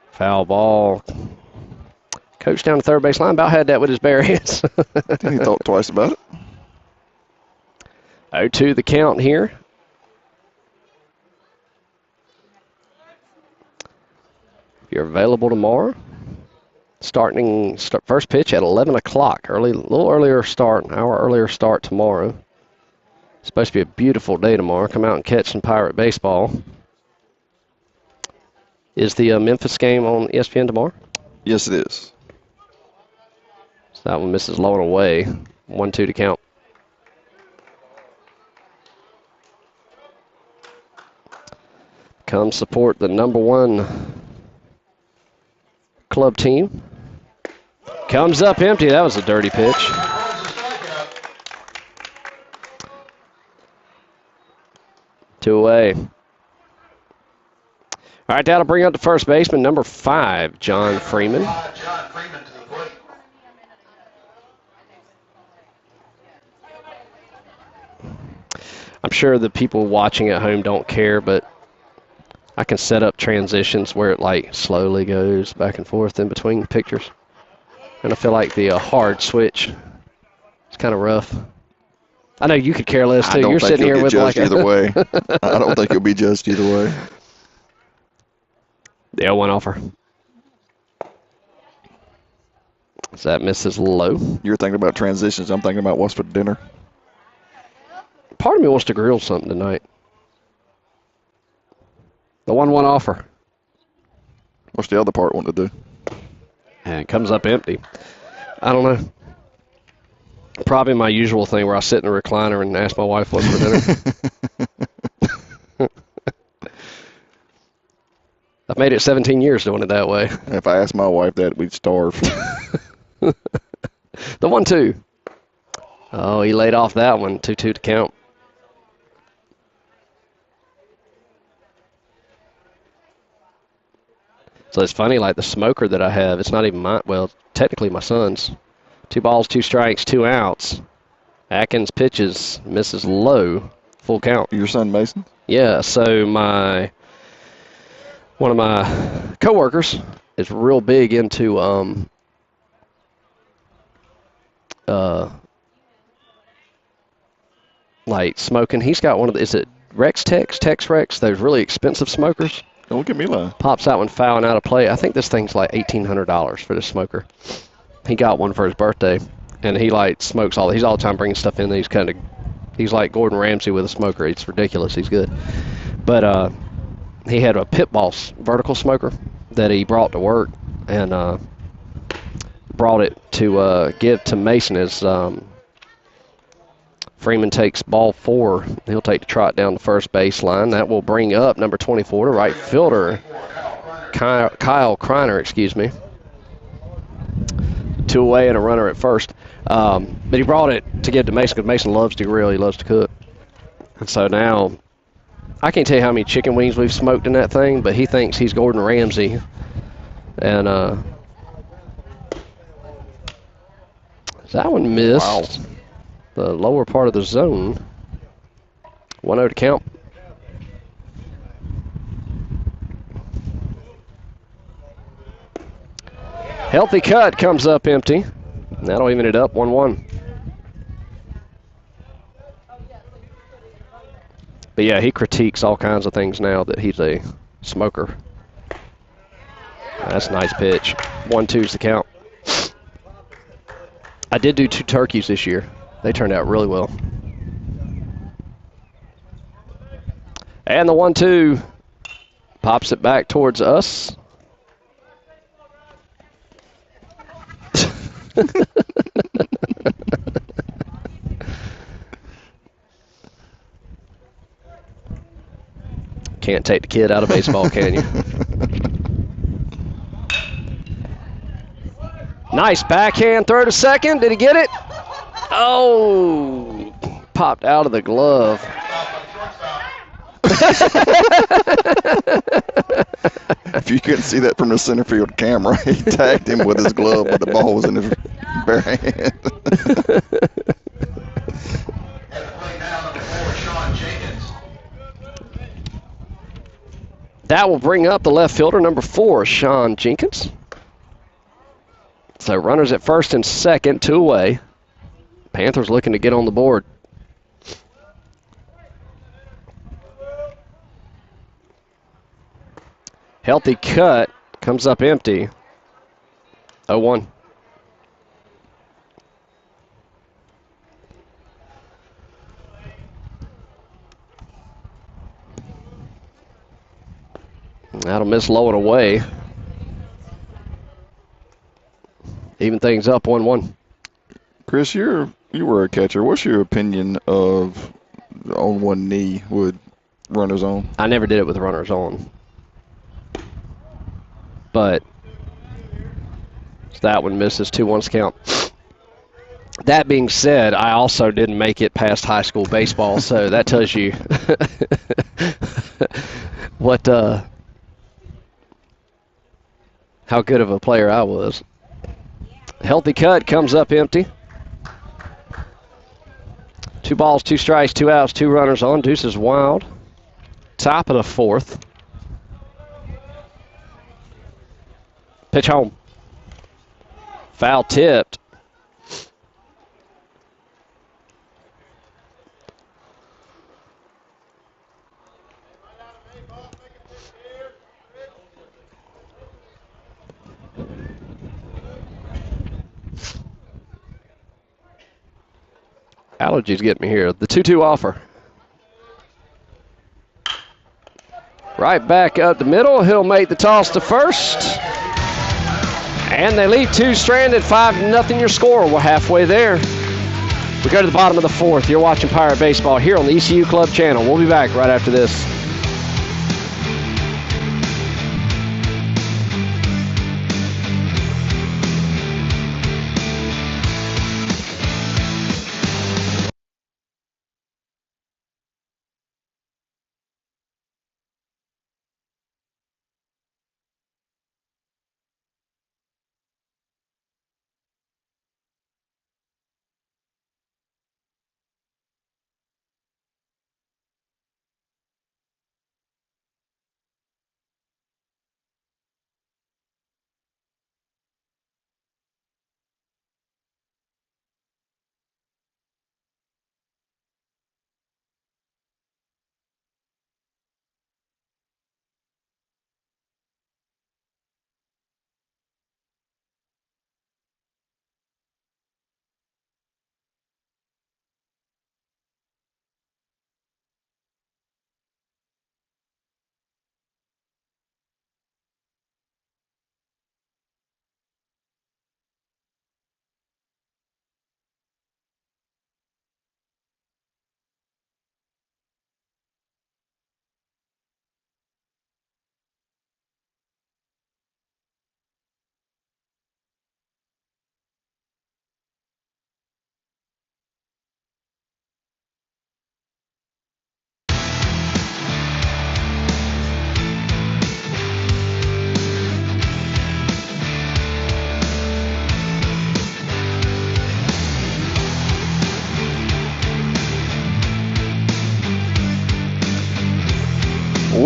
Foul ball. Coach down the third base line about had that with his bare hands. He thought twice about it. 0-2 the count here. If you're available tomorrow, first pitch at 11 o'clock. A little earlier start, an hour earlier start tomorrow. It's supposed to be a beautiful day tomorrow. Come out and catch some Pirate baseball. Is the Memphis game on ESPN tomorrow? Yes, it is. So that one misses low and away. 1-2 to count. Come support the number 1 club team. Comes up empty. That was a dirty pitch. 2 away. All right, that'll bring up the first baseman, number 5, John Freeman. John Freeman to the plate. I'm sure the people watching at home don't care, but I can set up transitions where it like slowly goes back and forth in between pictures. And I feel like the hard switch is kind of rough. I know you could care less too. You're sitting here with like either way. I don't think you'll be judged either way. The 0-1 offer. So that misses low. You're thinking about transitions. I'm thinking about what's for dinner. Part of me wants to grill something tonight. The 1-1 offer. What's the other part want to do? And it comes up empty. I don't know. Probably my usual thing where I sit in a recliner and ask my wife what's for dinner. I've made it 17 years doing it that way. If I asked my wife that, we'd starve. The 1-2. Oh, he laid off that one. 2-2 to count. So it's funny, like the smoker that I have, it's not even mine. Well, technically my son's. 2 balls, 2 strikes, 2 outs. Atkins pitches, misses low, full count. Your son Mason? Yeah, so one of my coworkers is real big into like smoking. He's got one of the, is it Tex Rex, those really expensive smokers. Don't look at me lying. Pops that one foul and out of play. I think this thing's like $1,800 for this smoker. He got one for his birthday, and he like smokes all. He's all the time bringing stuff in. He's like Gordon Ramsay with a smoker. It's ridiculous. He's good, but he had a Pit Boss vertical smoker that he brought to work, and brought it to give to Mason as Freeman takes ball 4. He'll take the trot down the first baseline. That will bring up number 24 to right fielder, Kyle Kreiner, excuse me. 2 away and a runner at first. But he brought it to give to Mason because Mason loves to grill. He loves to cook. And so now, I can't tell you how many chicken wings we've smoked in that thing, but he thinks he's Gordon Ramsay. And that one missed. Wow. The lower part of the zone. 1-0 to count. Healthy cut comes up empty. That'll even it up 1-1. But yeah, he critiques all kinds of things now that he's a smoker. That's a nice pitch. 1-2's the count. I did do 2 turkeys this year. They turned out really well. And the 1-2 pops it back towards us. Can't take the kid out of baseball, can you? Nice backhand throw to second. Did he get it? Oh, popped out of the glove. If you couldn't see that from the center field camera, he tagged him with his glove, but the ball was in his bare hand. That will bring up the left fielder, number 4, Sean Jenkins. So runners at first and second, 2 away. Panthers looking to get on the board. Healthy cut, comes up empty. 0-1. That'll miss low and away. Even things up 1-1. Chris, you were a catcher. What's your opinion of on one knee with runners on? I never did it with runners on. But that one misses 2-1's count. That being said, I also didn't make it past high school baseball, so that tells you what how good of a player I was. Healthy cut comes up empty. 2 balls, 2 strikes, 2 outs, 2 runners on. Deuce is wild. Top of the 4th. Pitch home. Foul tipped. Allergies get me here. The 2-2 offer. Right back up the middle. He'll make the toss to first. And they leave 2 stranded. 5-0 your score. We're halfway there. We go to the bottom of the 4th. You're watching Pirate Baseball here on the ECU Club channel. We'll be back right after this.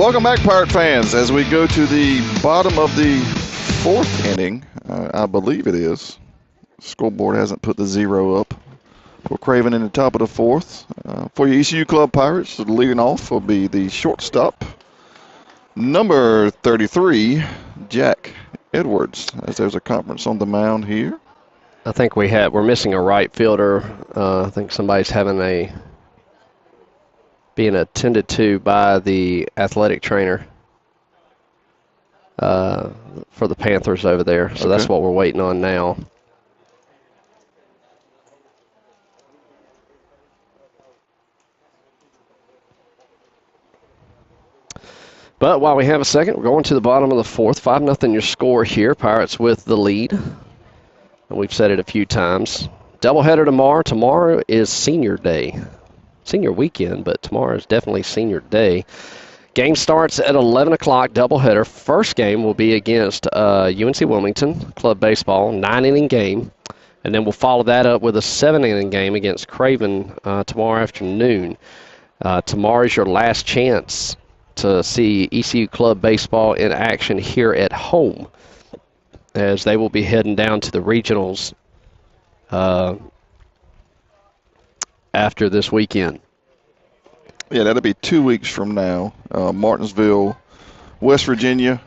Welcome back, Pirate fans, as we go to the bottom of the fourth inning. I believe it is. Scoreboard hasn't put the 0 up. For Craven in the top of the fourth. For your ECU Club Pirates, leading off will be the shortstop, number 33, Jack Edwards, as there's a conference on the mound here. I think we're missing a right fielder. I think somebody's being attended to by the athletic trainer for the Panthers over there. So that's what we're waiting on now. But while we have a second, we're going to the bottom of the fourth. 5-0 your score here. Pirates with the lead. And we've said it a few times. Doubleheader tomorrow. Tomorrow is senior day. Senior weekend, but tomorrow is definitely senior day. Game starts at 11 o'clock, doubleheader. First game will be against UNC Wilmington, club baseball, 9-inning game. And then we'll follow that up with a 7-inning game against Craven tomorrow afternoon. Tomorrow is your last chance to see ECU club baseball in action here at home, as they will be heading down to the regionals after this weekend. Yeah, that'll be 2 weeks from now. Martinsville, Martinsville,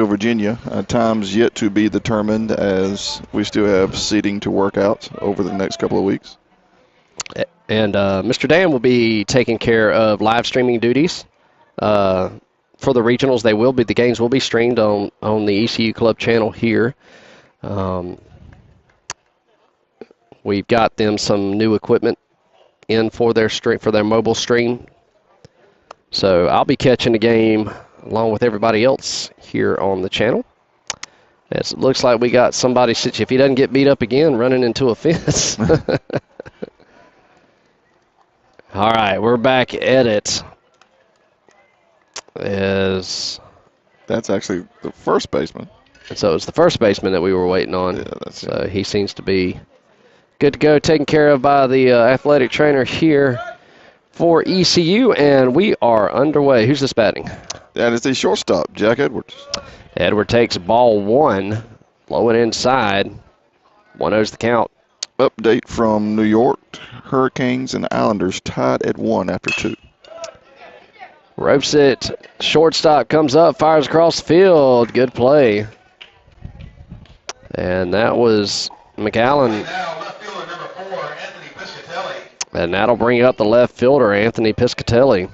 Virginia. Times yet to be determined, as we still have seating to work out over the next couple of weeks. And Mr. Dan will be taking care of live streaming duties for the regionals. The games will be streamed on the ECU Club channel here. We've got them some new equipment in for their mobile stream. So I'll be catching the game along with everybody else here on the channel. It looks like we got somebody, if he doesn't get beat up again, running into a fence. All right, we're back at it. That's actually the first baseman. And so it's the first baseman that we were waiting on. Yeah, he seems to be good to go, taken care of by the athletic trainer here for ECU, and we are underway. Who's this batting? That is the shortstop, Jack Edwards. Edward takes ball one, blowing inside. 1-0's the count. Update from New York. Hurricanes and Islanders tied at 1 after 2. Ropes it. Shortstop comes up, fires across the field. Good play. And that was McAllen. Now left fielder number 4, Anthony Piscatelli. And that'll bring up the left fielder, Anthony Piscatelli.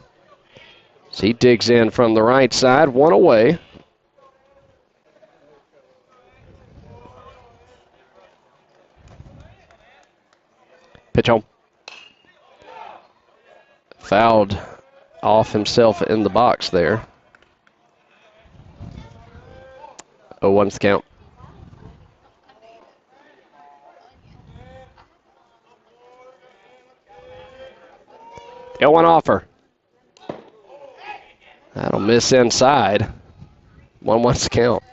So he digs in from the right side, 1 away. Pitch home. Fouled off himself in the box there. 0-1's the count. Got one offer. That'll miss inside. 1-1's the count.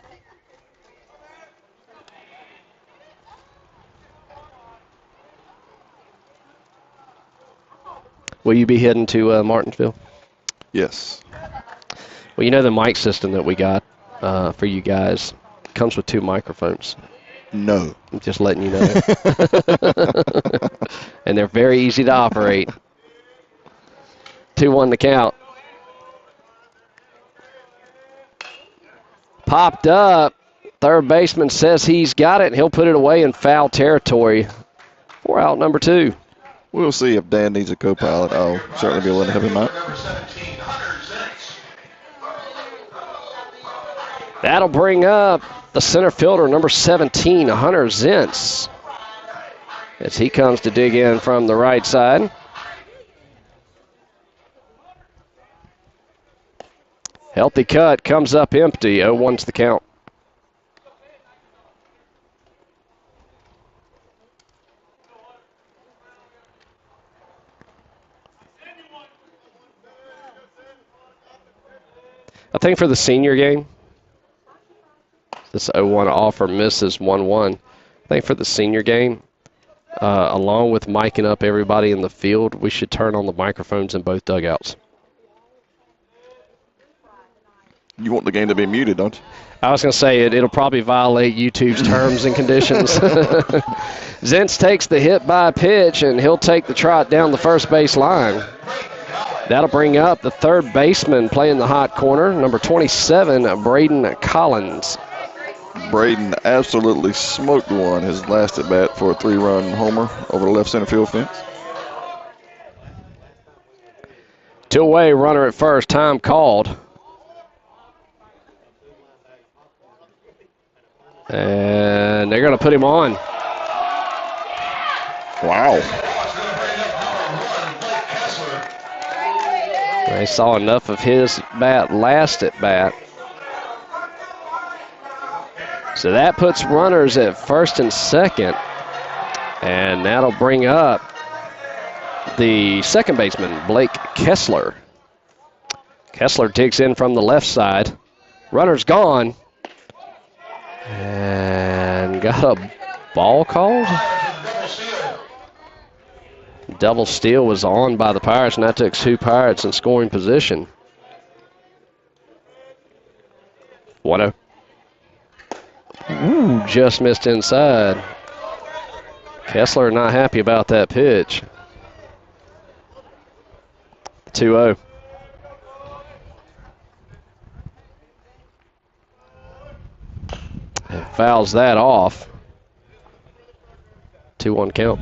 Will you be heading to Martinsville? Yes. Well, you know the mic system that we got for you guys comes with 2 microphones. No. I'm just letting you know. And they're very easy to operate. 2-1 the count. Popped up. Third baseman says he's got it, and he'll put it away in foul territory for out number 2. We'll see if Dan needs a co-pilot. I'll certainly be willing to help him out. That'll bring up the center fielder, number 17, Hunter Zentz, as he comes to dig in from the right side. Healthy cut, comes up empty. 0-1's the count. I think for the senior game, this 0-1 offer misses 1-1. I think for the senior game, along with miking up everybody in the field, we should turn on the microphones in both dugouts. You want the game to be muted, don't you? I was going to say it'll probably violate YouTube's terms and conditions. Zentz takes the hit by pitch, and he'll take the trot down the first base line. That'll bring up the third baseman playing the hot corner, number 27, Braden Collins. Braden absolutely smoked one his last at bat for a 3-run homer over the left center field fence. 2 away, runner at first, time called. And they're going to put him on. Wow. They saw enough of his bat last at bat. So that puts runners at first and second. And that'll bring up the second baseman, Blake Kessler. Kessler digs in from the left side. Runner's gone. And got a ball called? Double steal was on by the Pirates, and that took 2 Pirates in scoring position. 1-0. Ooh, just missed inside. Kessler not happy about that pitch. 2-0. And fouls that off. 2-1 count.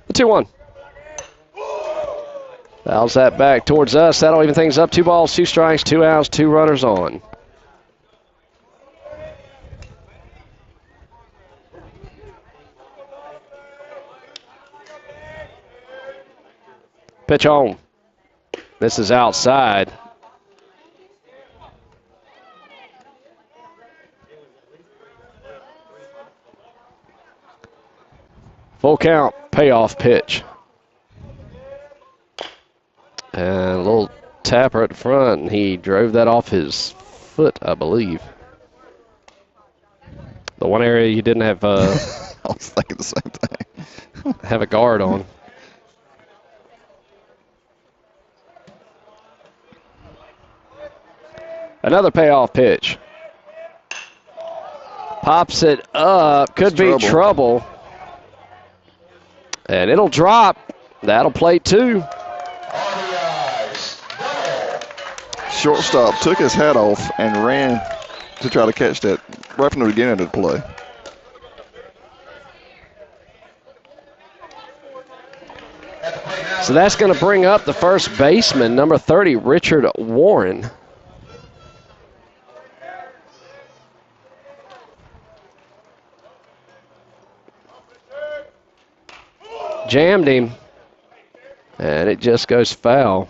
The 2-1. Fouls that back towards us. That'll even things up. 2 balls, 2 strikes, 2 outs, 2 runners on. Pitch on. This is outside. Full count, payoff pitch. And a little tapper at the front, and he drove that off his foot, I believe. The one area he didn't have I was thinking the same thing. have a guard on. Another payoff pitch. Pops it up. Could be trouble. And it'll drop. That'll play 2. Shortstop took his hat off and ran to try to catch that right from the beginning of the play. So that's going to bring up the first baseman, number 30, Richard Warren. Jammed him, and it just goes foul.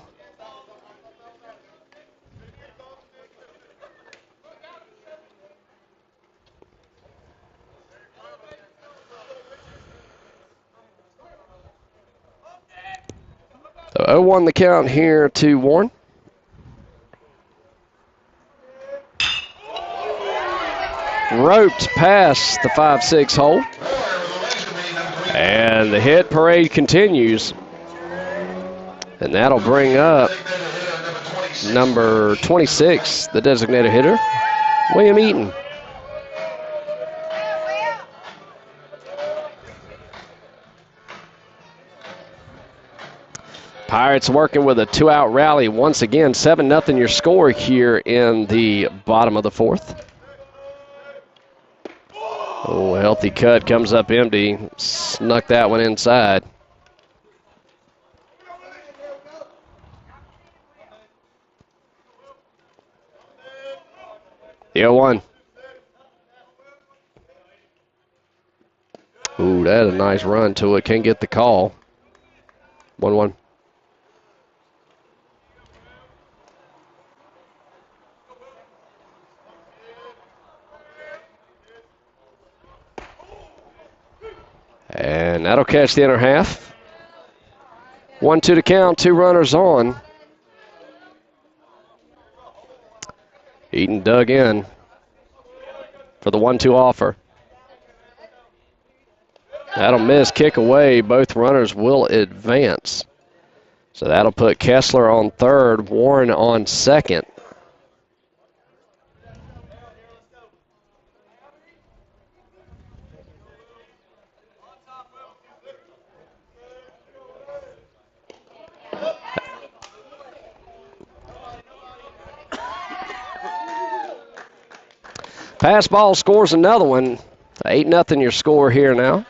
So 0-1 the count here to Warren. Roped past the 5-6 hole. And the hit parade continues. And that'll bring up number 26, the designated hitter, William Eaton. Pirates working with a 2-out rally once again. 7-0 your score here in the bottom of the 4th. Oh, healthy cut comes up empty. Snuck that one inside. The 0-1. Ooh, that had a nice run to it. Can't get the call. 1-1. And that'll catch the inner half. 1-2 to count, 2 runners on. Eaton dug in for the 1-2 offer. That'll miss. Kick away. Both runners will advance. So that'll put Kessler on third, Warren on second. Pass ball scores another one. 8-0 your score here now.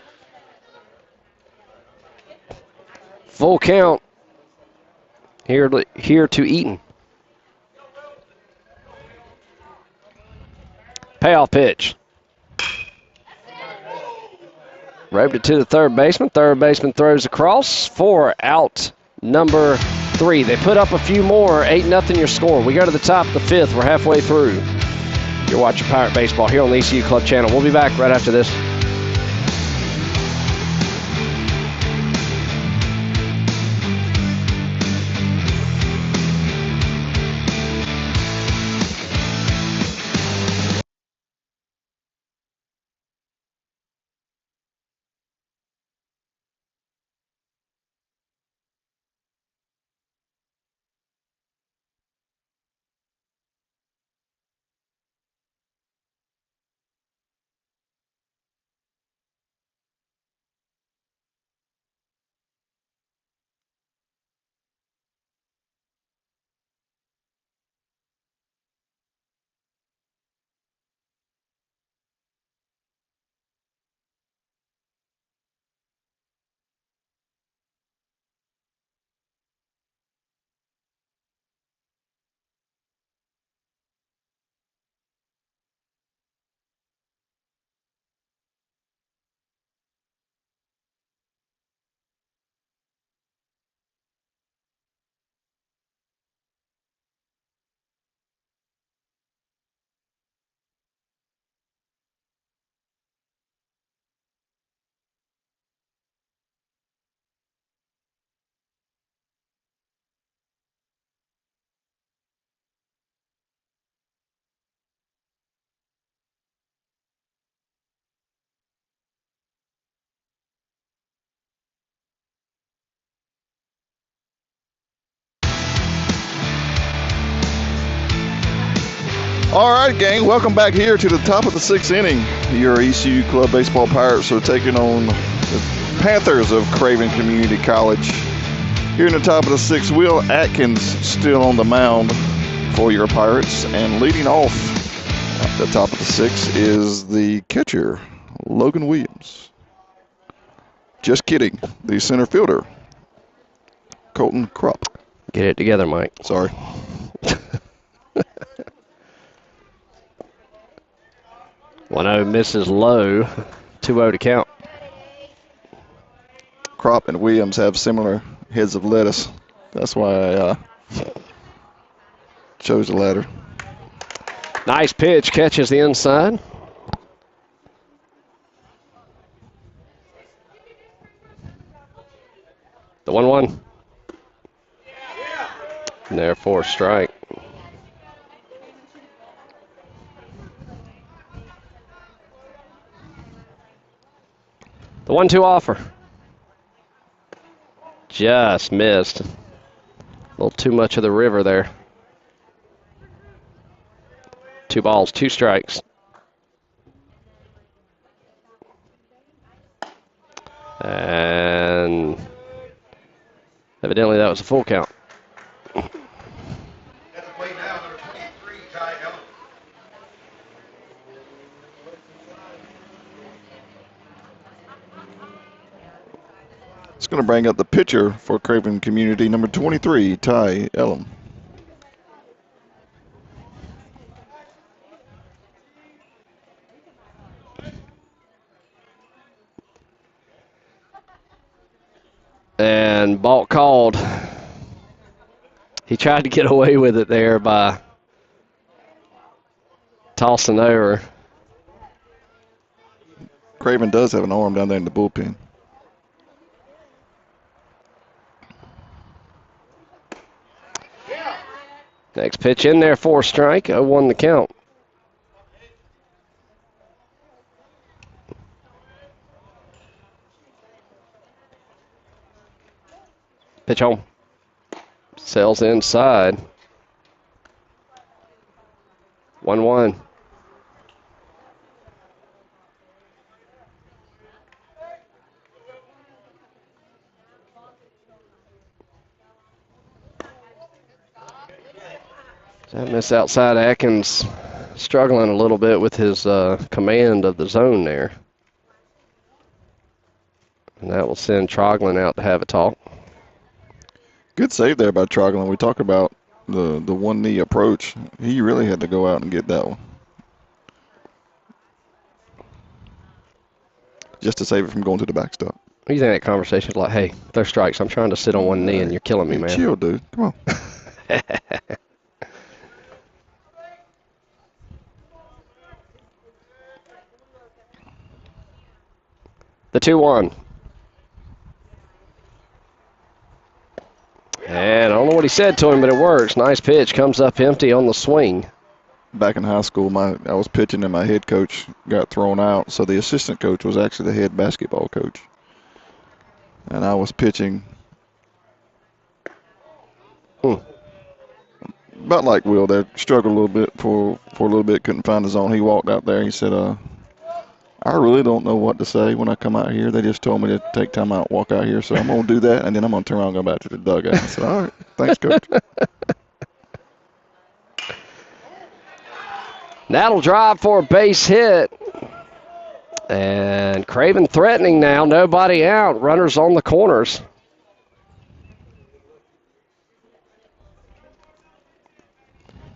Full count here to Eaton. Payoff pitch. Roped it to the third baseman. Third baseman throws across for out number 3. They put up a few more. 8-0 your score. We go to the top of the 5th. We're halfway through. You're watching Pirate Baseball here on the ECU Club channel. We'll be back right after this. All right, gang, welcome back here to the top of the 6th inning. Your ECU Club Baseball Pirates are taking on the Panthers of Craven Community College. Here in the top of the 6th, Will Atkins still on the mound for your Pirates. And leading off at the top of the 6th is the catcher, Logan Williams. Just kidding, the center fielder, Colton Krupp. Get it together, Mike. Sorry. 1-0 misses low. 2-0 to count. Krupp and Williams have similar heads of lettuce. That's why I chose the latter. Nice pitch. Catches the inside. The 1-1. And therefore strike. The 1-2 offer. Just missed. A little too much of the river there. 2 balls, 2 strikes. And evidently that was a full count. At the plate now, number 23, Ty Ellen. It's going to bring up the pitcher for Craven Community, number 23, Ty Elam. And ball called. He tried to get away with it there by tossing over. Craven does have an arm down there in the bullpen. Next pitch in there for a strike. 0-1 the count. Pitch home. Sails inside. 1-1. That miss outside. Atkins struggling a little bit with his command of the zone there. And that will send Troglin out to have a talk. Good save there by Troglin. We talk about the one knee approach. He really had to go out and get that one. Just to save it from going to the backstop. What do you think that conversation is like? Hey, there's strikes. I'm trying to sit on one knee and you're killing me, man. Chill, dude. Come on. The 2-1. And I don't know what he said to him, but it works. Nice pitch. Comes up empty on the swing. Back in high school, I was pitching and my head coach got thrown out. So the assistant coach was actually the head basketball coach. And I was pitching. About like Will there. Struggled a little bit for a little bit. Couldn't find the zone. He walked out there. He said, I really don't know what to say when I come out here. They just told me to take time out, walk out here. So I'm going to do that, and then I'm going to turn around and go back to the dugout. I said, all right, thanks, Coach. That'll drive for a base hit. And Craven threatening now. Nobody out. Runners on the corners.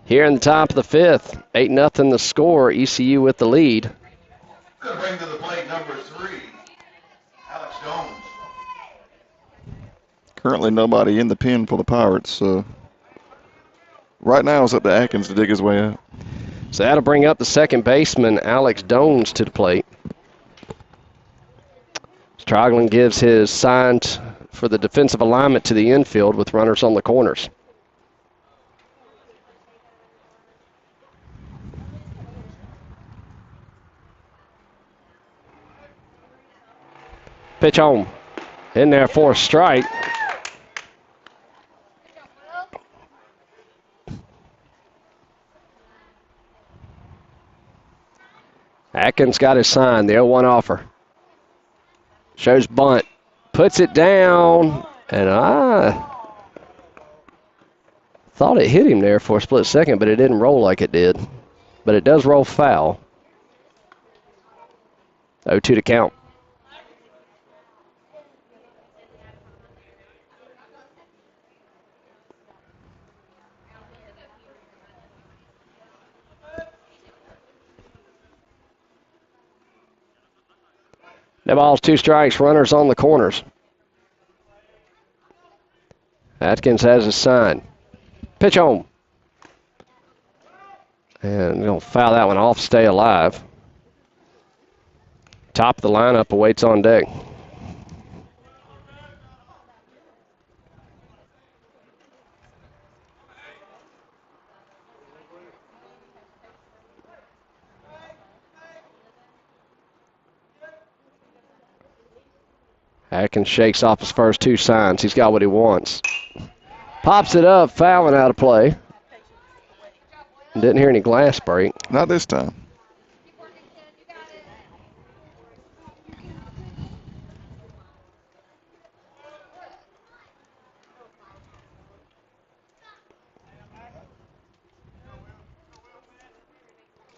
Here in the top of the fifth. 8-0 the score. ECU with the lead. Going to bring to the plate number 3, Alex Jones. Currently nobody in the pen for the Pirates. Right now it's up to Atkins to dig his way out. So that'll bring up the second baseman, Alex Jones, to the plate. Troglin gives his sign for the defensive alignment to the infield with runners on the corners. Pitch home. In there for a strike. Atkins got his sign, the 0-1 offer. Shows bunt. Puts it down, and I thought it hit him there for a split second, but it didn't roll like it did. But it does roll foul. 0-2 to count. No balls, 2 strikes, runners on the corners. Atkins has his sign. Pitch home. And going to foul that one off, stay alive. Top of the lineup awaits on deck. Atkins shakes off his first 2 signs. He's got what he wants. Pops it up, fouling out of play. Didn't hear any glass break. Not this time.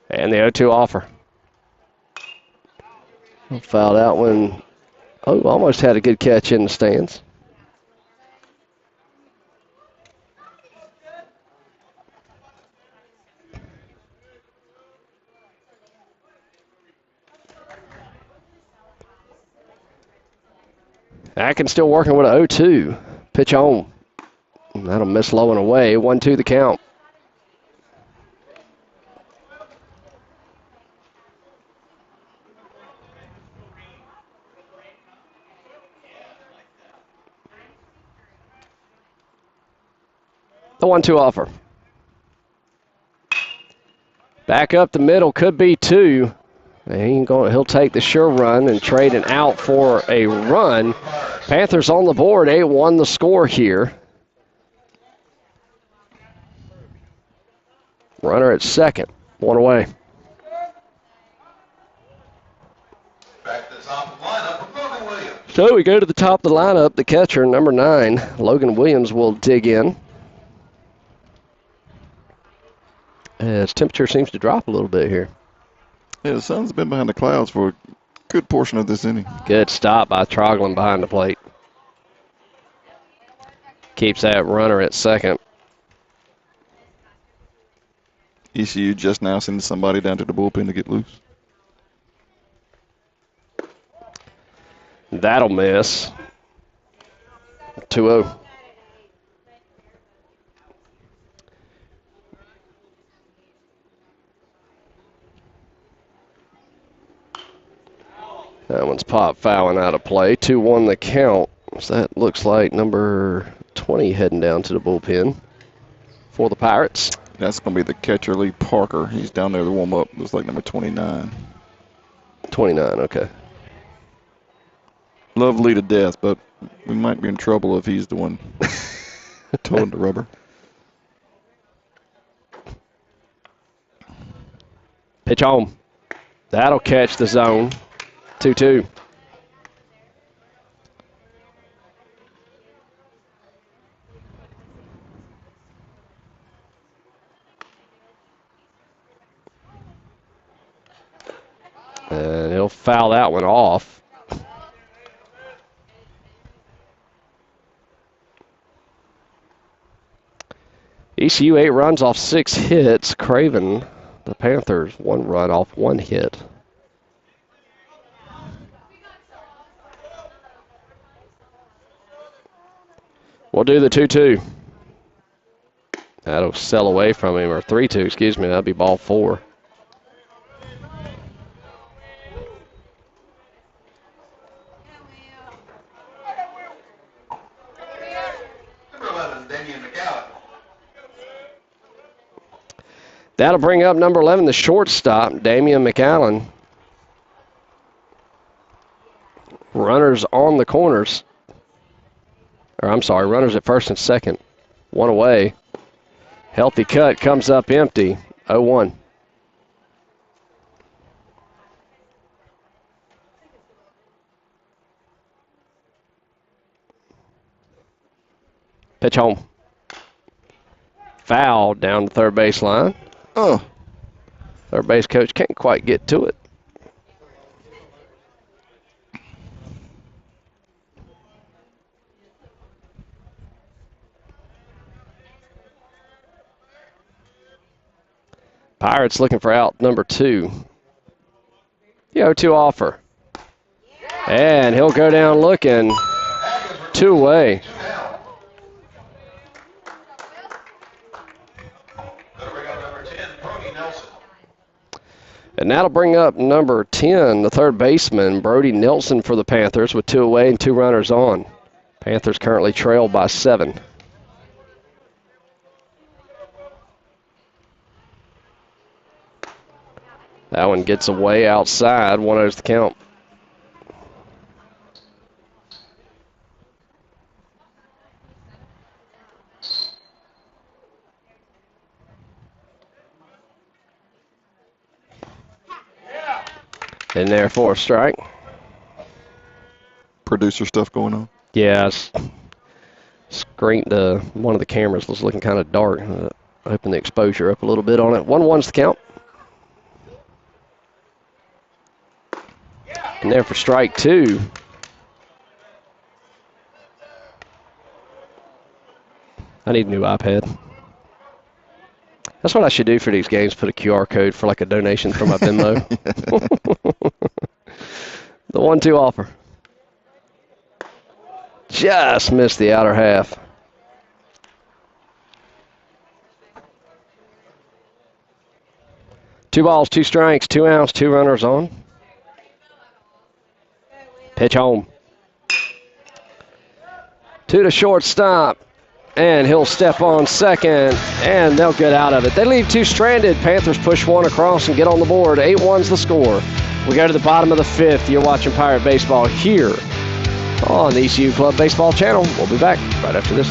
And the 0-2 offer. Fouled out when, almost had a good catch in the stands. Atkins still working with an 0-2. Pitch home. That'll miss low and away. 1-2 the count. The 1-2 offer. Back up the middle, could be 2. He'll take the sure run and trade an out for a run. Panthers on the board, 8-1 the score here. Runner at second, one away. Back to the top of the lineup with Logan Williams. So we go to the top of the lineup. The catcher, number 9, Logan Williams, will dig in. As temperature seems to drop a little bit here. Yeah, the sun's been behind the clouds for a good portion of this inning. Good stop by Troglin behind the plate. Keeps that runner at second. ECU just now sending somebody down to the bullpen to get loose. That'll miss. 2-0. That one's pop fouling out of play. 2-1 the count. So that looks like number 20 heading down to the bullpen for the Pirates. That's going to be the catcher, Lee Parker. He's down there to warm up. Looks like number 29. 29, okay. Love Lee to death, but we might be in trouble if he's the one towing the rubber. Pitch home. That'll catch the zone. 2-2. And he'll foul that one off. ECU 8 runs off 6 hits. Craven, the Panthers, 1 run off 1 hit. We'll do the 2-2. That'll sell away from him, or 3-2, excuse me. That'll be ball 4. That'll bring up number 11, the shortstop, Damian McAllen. Runners on the corners. Or I'm sorry, runners at first and second. 1 away. Healthy cut comes up empty. 0-1. Pitch home. Foul down the third base line. Oh. Third base coach can't quite get to it. Pirates looking for out number 2. The 0-2 offer. And he'll go down looking. 2 away. And that'll bring up number 10, the third baseman, Brody Nelson for the Panthers with 2 away and 2 runners on. Panthers currently trail by 7. That one gets away outside. 1-0's the count. In there for a strike. Producer stuff going on. Yeah, one of the cameras was looking kind of dark. Open the exposure up a little bit on it. 1-1's the count. And there for strike 2. I need a new iPad. That's what I should do for these games, put a QR code for like a donation for my Venmo. The 1-2 offer. Just missed the outer half. Two balls, 2 strikes, 2 outs, 2 runners on. Pitch home. To the shortstop. And he'll step on second, and they'll get out of it. They leave 2 stranded. Panthers push 1 across and get on the board. 8-1's the score. We go to the bottom of the 5th. You're watching Pirate Baseball here on the ECU Club Baseball channel. We'll be back right after this.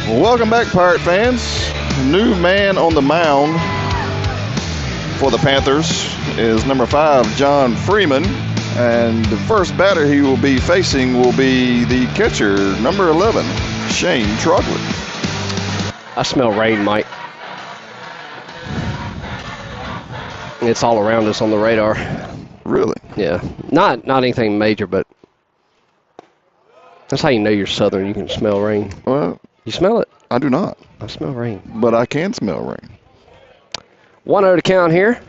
Welcome back, Pirate fans. New man on the mound for the Panthers is number 5, John Freeman. And the first batter he will be facing will be the catcher, number 11, Shane Trogley. I smell rain, Mike. It's all around us on the radar. Really? Yeah. Not anything major, but that's how you know you're Southern. You can smell rain. Well, You smell it? I do not, I smell rain. but I can smell rain. 1-0 to count here.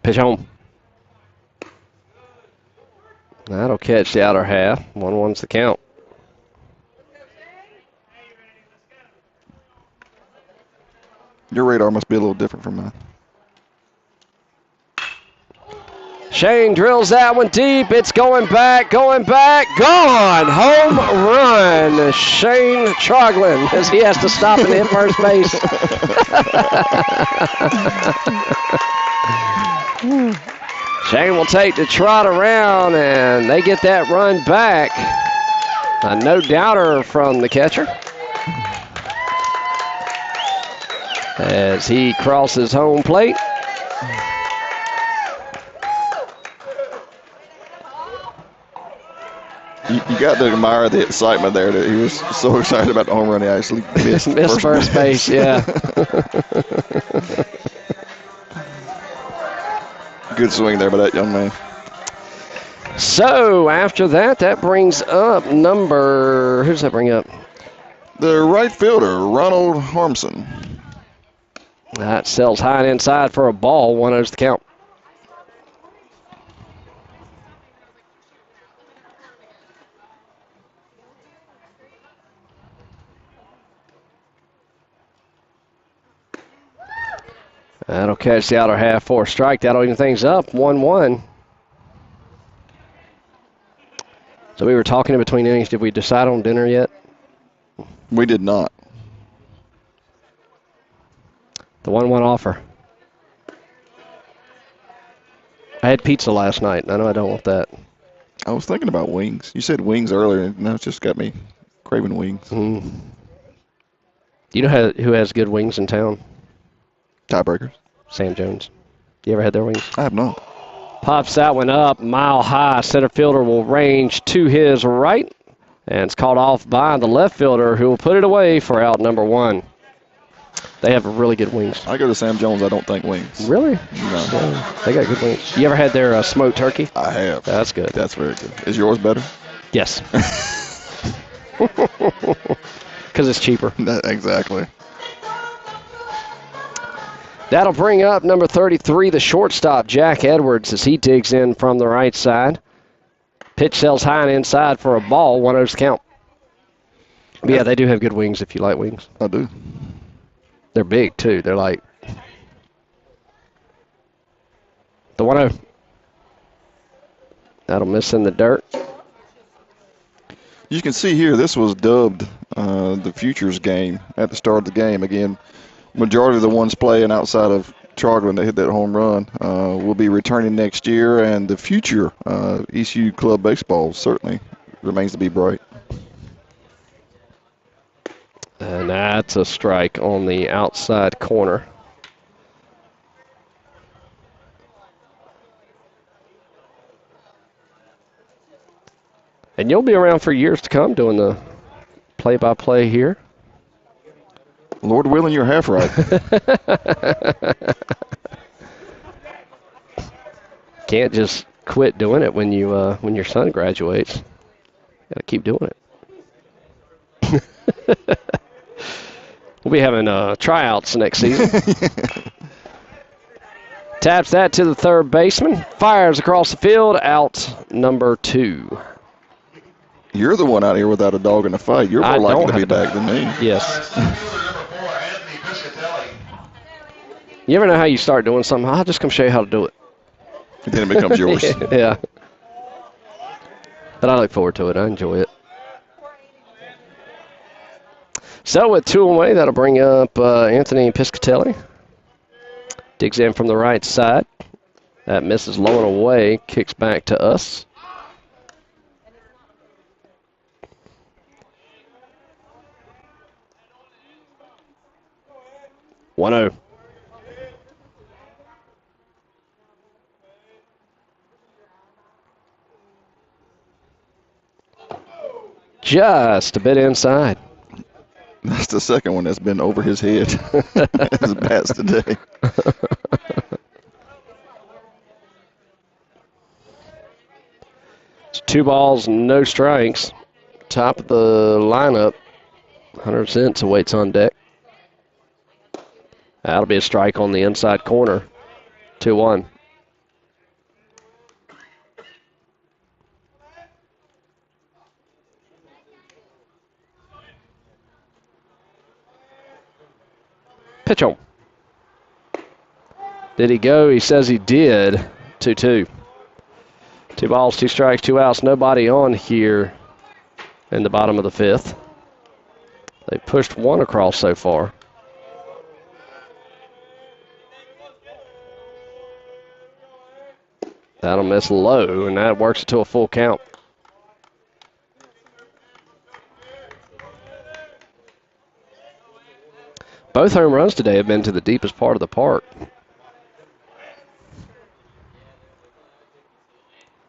Pitch home. That'll catch the outer half. 1-1's the count. Your radar must be a little different from mine. Shane drills that one deep. It's going back, gone. Home run. Shane Troglin, as he has to stop and hit first base. Shane will take the trot around, and they get that run back. A no-doubter from the catcher, as he crosses home plate. You got to admire the excitement there that he was so excited about the home run he actually missed first base, yeah. Good swing there by that young man. So after that, that brings up who's that bring up? The right fielder, Ronald Harmson. That sells high and inside for a ball. 1-0's the count. That'll catch the outer half for a strike. That'll even things up. 1-1. So we were talking in between innings. Did we decide on dinner yet? We did not. The 1-1 offer. I had pizza last night. I know I don't want that. I was thinking about wings. You said wings earlier, and now it's just got me craving wings. Mm. You know who has good wings in town? Tiebreakers. Sam Jones. You ever had their wings? I have not. Pops that one up, mile high. Center fielder will range to his right. And it's caught off by the left fielder, who will put it away for out number 1. They have really good wings. I go to Sam Jones, I don't think wings. Really? No. Yeah, they got good wings. You ever had their smoked turkey? I have. That's good. That's very good. Is yours better? Yes. Because it's cheaper. Exactly. That'll bring up number 33, the shortstop, Jack Edwards, as he digs in from the right side. Pitch sails high and inside for a ball, 1-0's count. But yeah, they do have good wings if you like wings. I do. They're big, too. They're like the 1-0. That'll miss in the dirt. You can see here, this was dubbed the Futures game at the start of the game. Again, majority of the ones playing outside of Trogland that hit that home run will be returning next year, and the future ECU club baseball certainly remains to be bright. And that's a strike on the outside corner. And you'll be around for years to come doing the play-by-play here. Lord willing, you're half right. Can't just quit doing it when when your son graduates. Gotta keep doing it. We'll be having tryouts next season. Taps that to the third baseman. Fires across the field. Out number 2. You're the one out here without a dog in the fight. You're more likely to be back than me. Yes. You ever know how you start doing something? I'll just come show you how to do it. And then it becomes yours. Yeah. But I look forward to it. I enjoy it. So with 2 away, that'll bring up Anthony Piscatelli. Digs in from the right side. That misses low and away. Kicks back to us. One-oh. Just a bit inside. That's the second one that's been over his head. His bats today. It's 2 balls, no strikes. Top of the lineup. 100 Cents awaits on deck. That'll be a strike on the inside corner. 2-1. Pitch on. Did he go? He says he did. 2-2. 2 balls, 2 strikes, 2 outs. Nobody on here in the bottom of the 5th. They pushed 1 across so far. That'll miss low, and that works it to a full count. Both home runs today have been to the deepest part of the park.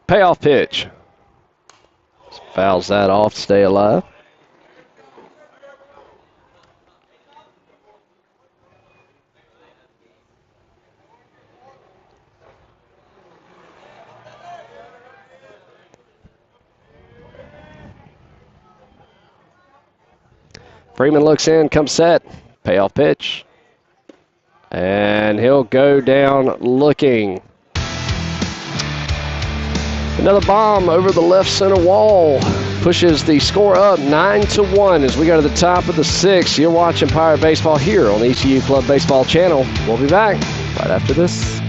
Payoff pitch. Fouls that off to stay alive. Freeman looks in, comes set. Payoff pitch. And he'll go down looking. Another bomb over the left center wall. Pushes the score up 9-1 as we go to the top of the 6th. You're watching Pirate Baseball here on the ECU Club Baseball channel. We'll be back right after this.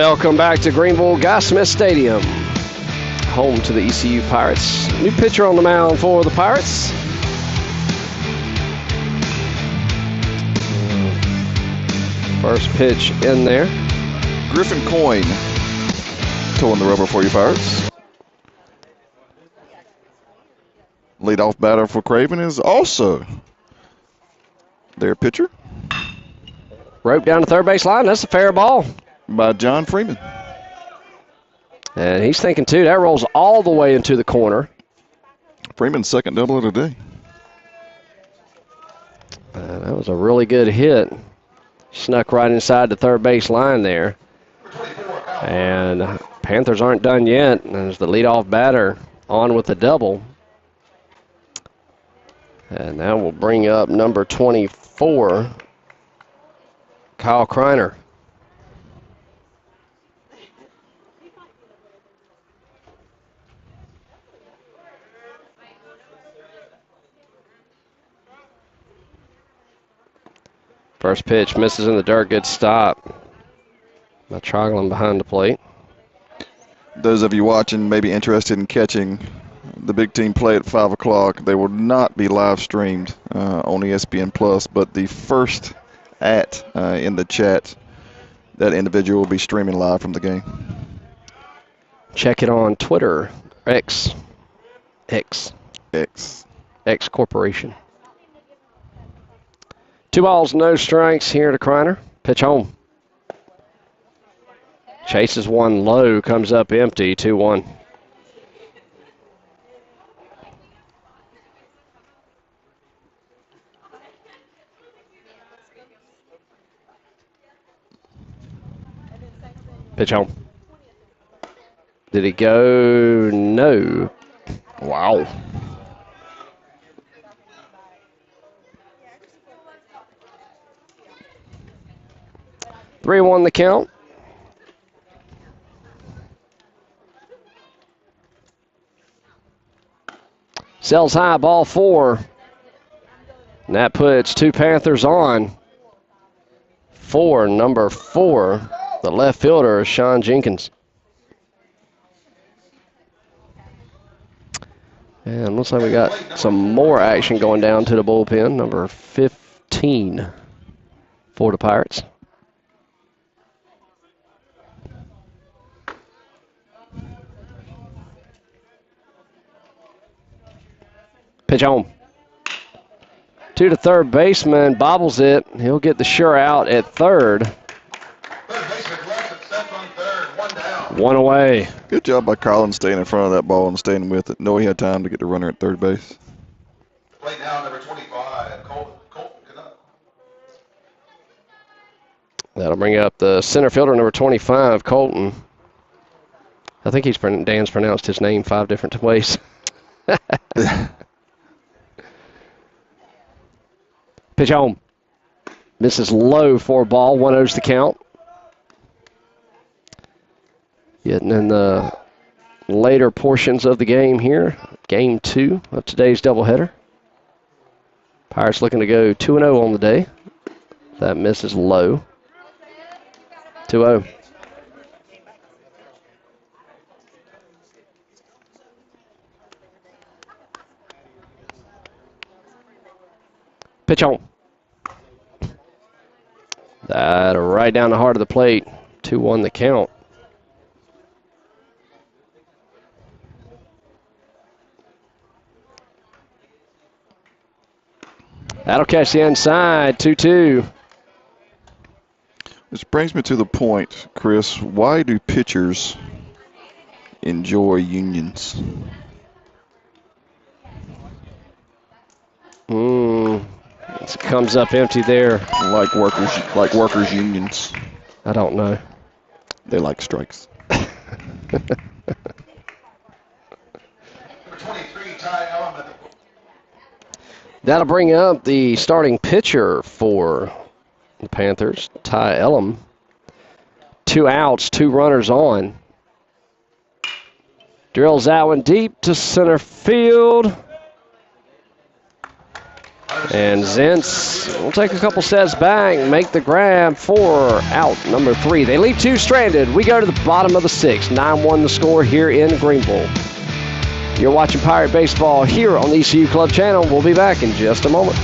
Welcome back to Greenville Guy Smith Stadium, home to the ECU Pirates. New pitcher on the mound for the Pirates. First pitch in there. Griffin Coyne towing the rubber for you, Pirates. Leadoff batter for Craven is also their pitcher. Rope down the third base line. That's a fair ball. By John Freeman. And he's thinking, too, that rolls all the way into the corner. Freeman's second double of the day. That was a really good hit. Snuck right inside the third base line there. And Panthers aren't done yet. There's the leadoff batter on with the double. And that will bring up number 24, Kyle Kreiner. First pitch misses in the dirt. Good stop by Troglin behind the plate. Those of you watching may be interested in catching the big team play at 5 o'clock. They will not be live streamed on ESPN Plus, but the first in the chat, that individual will be streaming live from the game. Check it on Twitter, X Corporation. 2 balls, no strikes here to Kreiner. Pitch home. Chases one low, comes up empty, 2-1. Pitch home. Did he go? No. Wow. Three one the count. Sells high, ball 4. And that puts 2 Panthers on. Number 4, the left fielder, Sean Jenkins. And looks like we got some more action going down to the bullpen. Number 15 for the Pirates. Pitch home. To the third baseman, bobbles it. He'll get the sure out at third. Third baseman left and set on third, 1 down. 1 away. Good job by Carlin staying in front of that ball and staying with it. No, he had time to get the runner at third base. Play now number 25, Colton Canuck. That'll bring up the center fielder, number 25, Colton. I think Dan's pronounced his name 5 different ways. Pitch home. Misses low for a ball. 1-0's the count. Getting in the later portions of the game here. Game 2 of today's doubleheader. Pirates looking to go 2-0 on the day. That misses low. 2-0. Pitch on. That right down the heart of the plate. 2-1 the count. That'll catch the inside. 2-2. This brings me to the point, Chris. Why do pitchers enjoy unions? It comes up empty there. Like workers unions. I don't know. They like strikes. Number 23, Ty Element. That'll bring up the starting pitcher for the Panthers, Ty Elam. 2 outs, 2 runners on. Drills that one deep to center field. And Zentz will take a couple sets back, make the grab for out number 3. They leave 2 stranded. We go to the bottom of the 6th. 9-1 the score here in Greenville. You're watching Pirate Baseball here on the ECU Club channel. We'll be back in just a moment.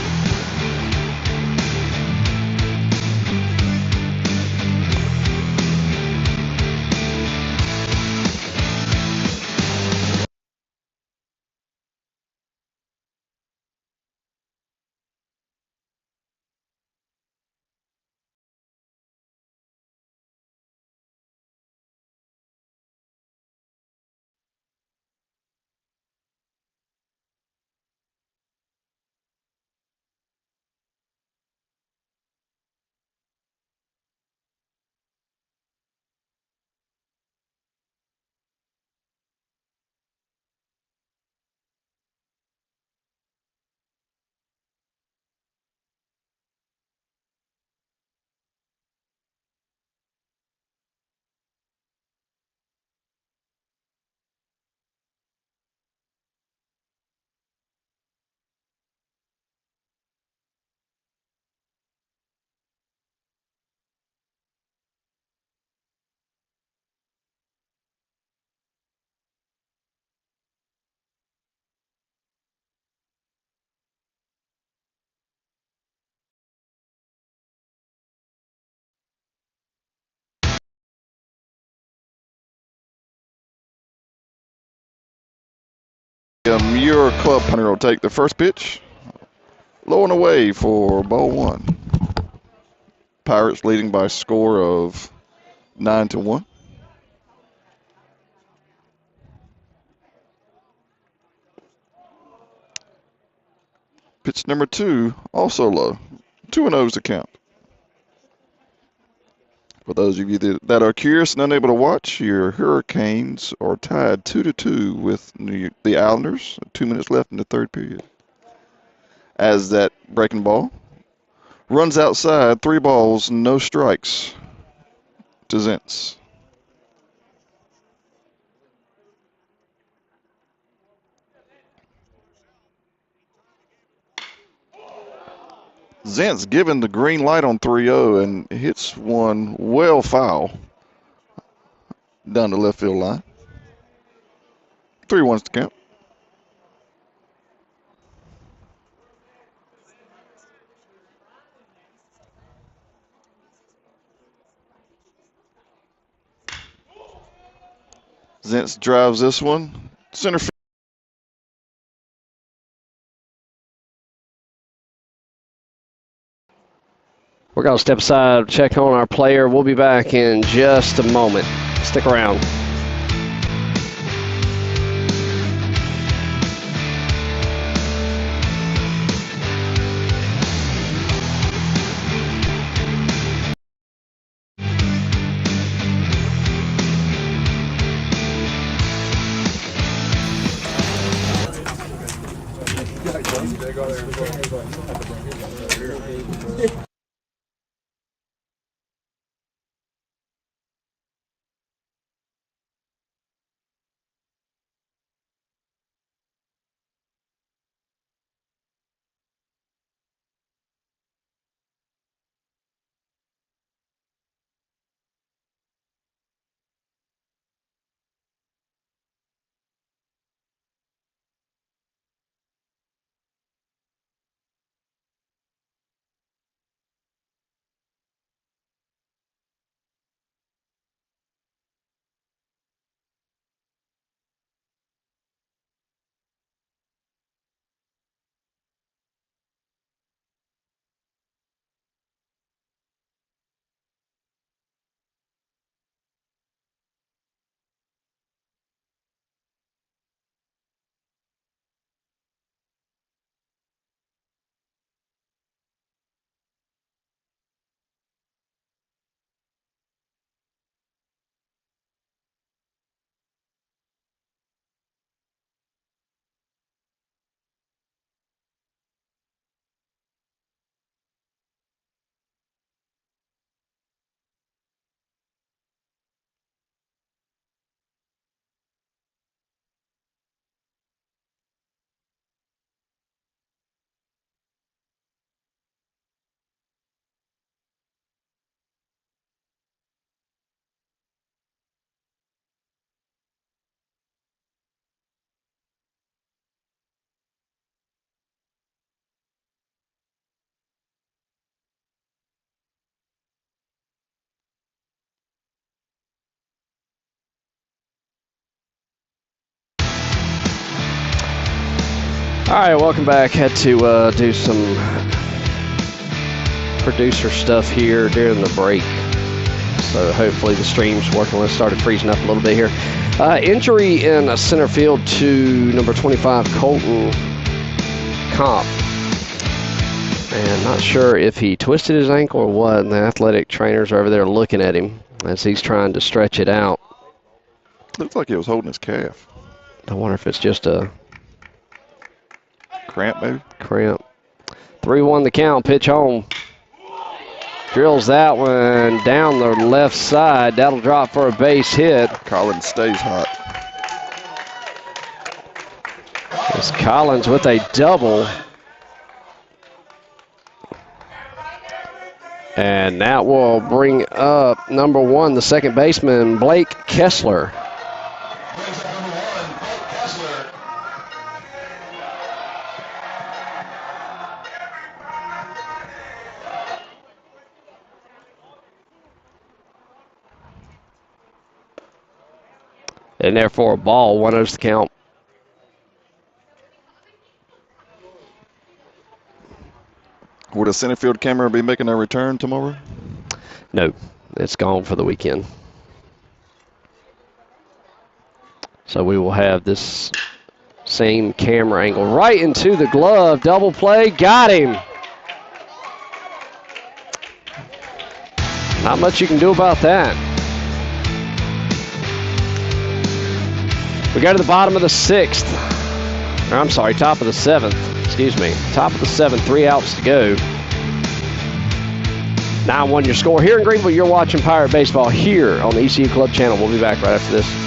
Your club punter will take the first pitch. Low and away for ball 1. Pirates leading by a score of 9-1. Pitch number 2, also low. 2-0's the count. For those of you that are curious and unable to watch, your Hurricanes are tied 2-2 with the Islanders. 2 minutes left in the 3rd period. As that breaking ball runs outside, 3 balls, no strikes to Zentz. Zentz given the green light on 3-0 and hits one well foul down the left field line. 3-1's the count. Zentz drives this one. Center field. We're going to step aside, check on our player. We'll be back in just a moment. Stick around. All right, welcome back. Had to do some producer stuff here during the break. So hopefully the stream's working. Let's started freezing up a little bit here. Injury in center field to number 25, Colton Comp. And not sure if he twisted his ankle or what. And the athletic trainers are over there looking at him as he's trying to stretch it out. Looks like he was holding his calf. I wonder if it's just a cramp, maybe? Cramp. 3-1 the count. Pitch home. Drills that one down the left side. That'll drop for a base hit. Collins stays hot. It's Collins with a double. And that will bring up number 1, the second baseman, Blake Kessler. Brings up number 1, Blake Kessler. And therefore a ball, 1-0's the count. Would a center field camera be making a return tomorrow? No, it's gone for the weekend. So we will have this same camera angle right into the glove. Double play, got him. Not much you can do about that. We go to the bottom of the 6th. Or I'm sorry, top of the 7th. Excuse me. Top of the 7th, 3 outs to go. 9-1 your score. Here in Greenville, you're watching Pirate Baseball here on the ECU Club channel. We'll be back right after this.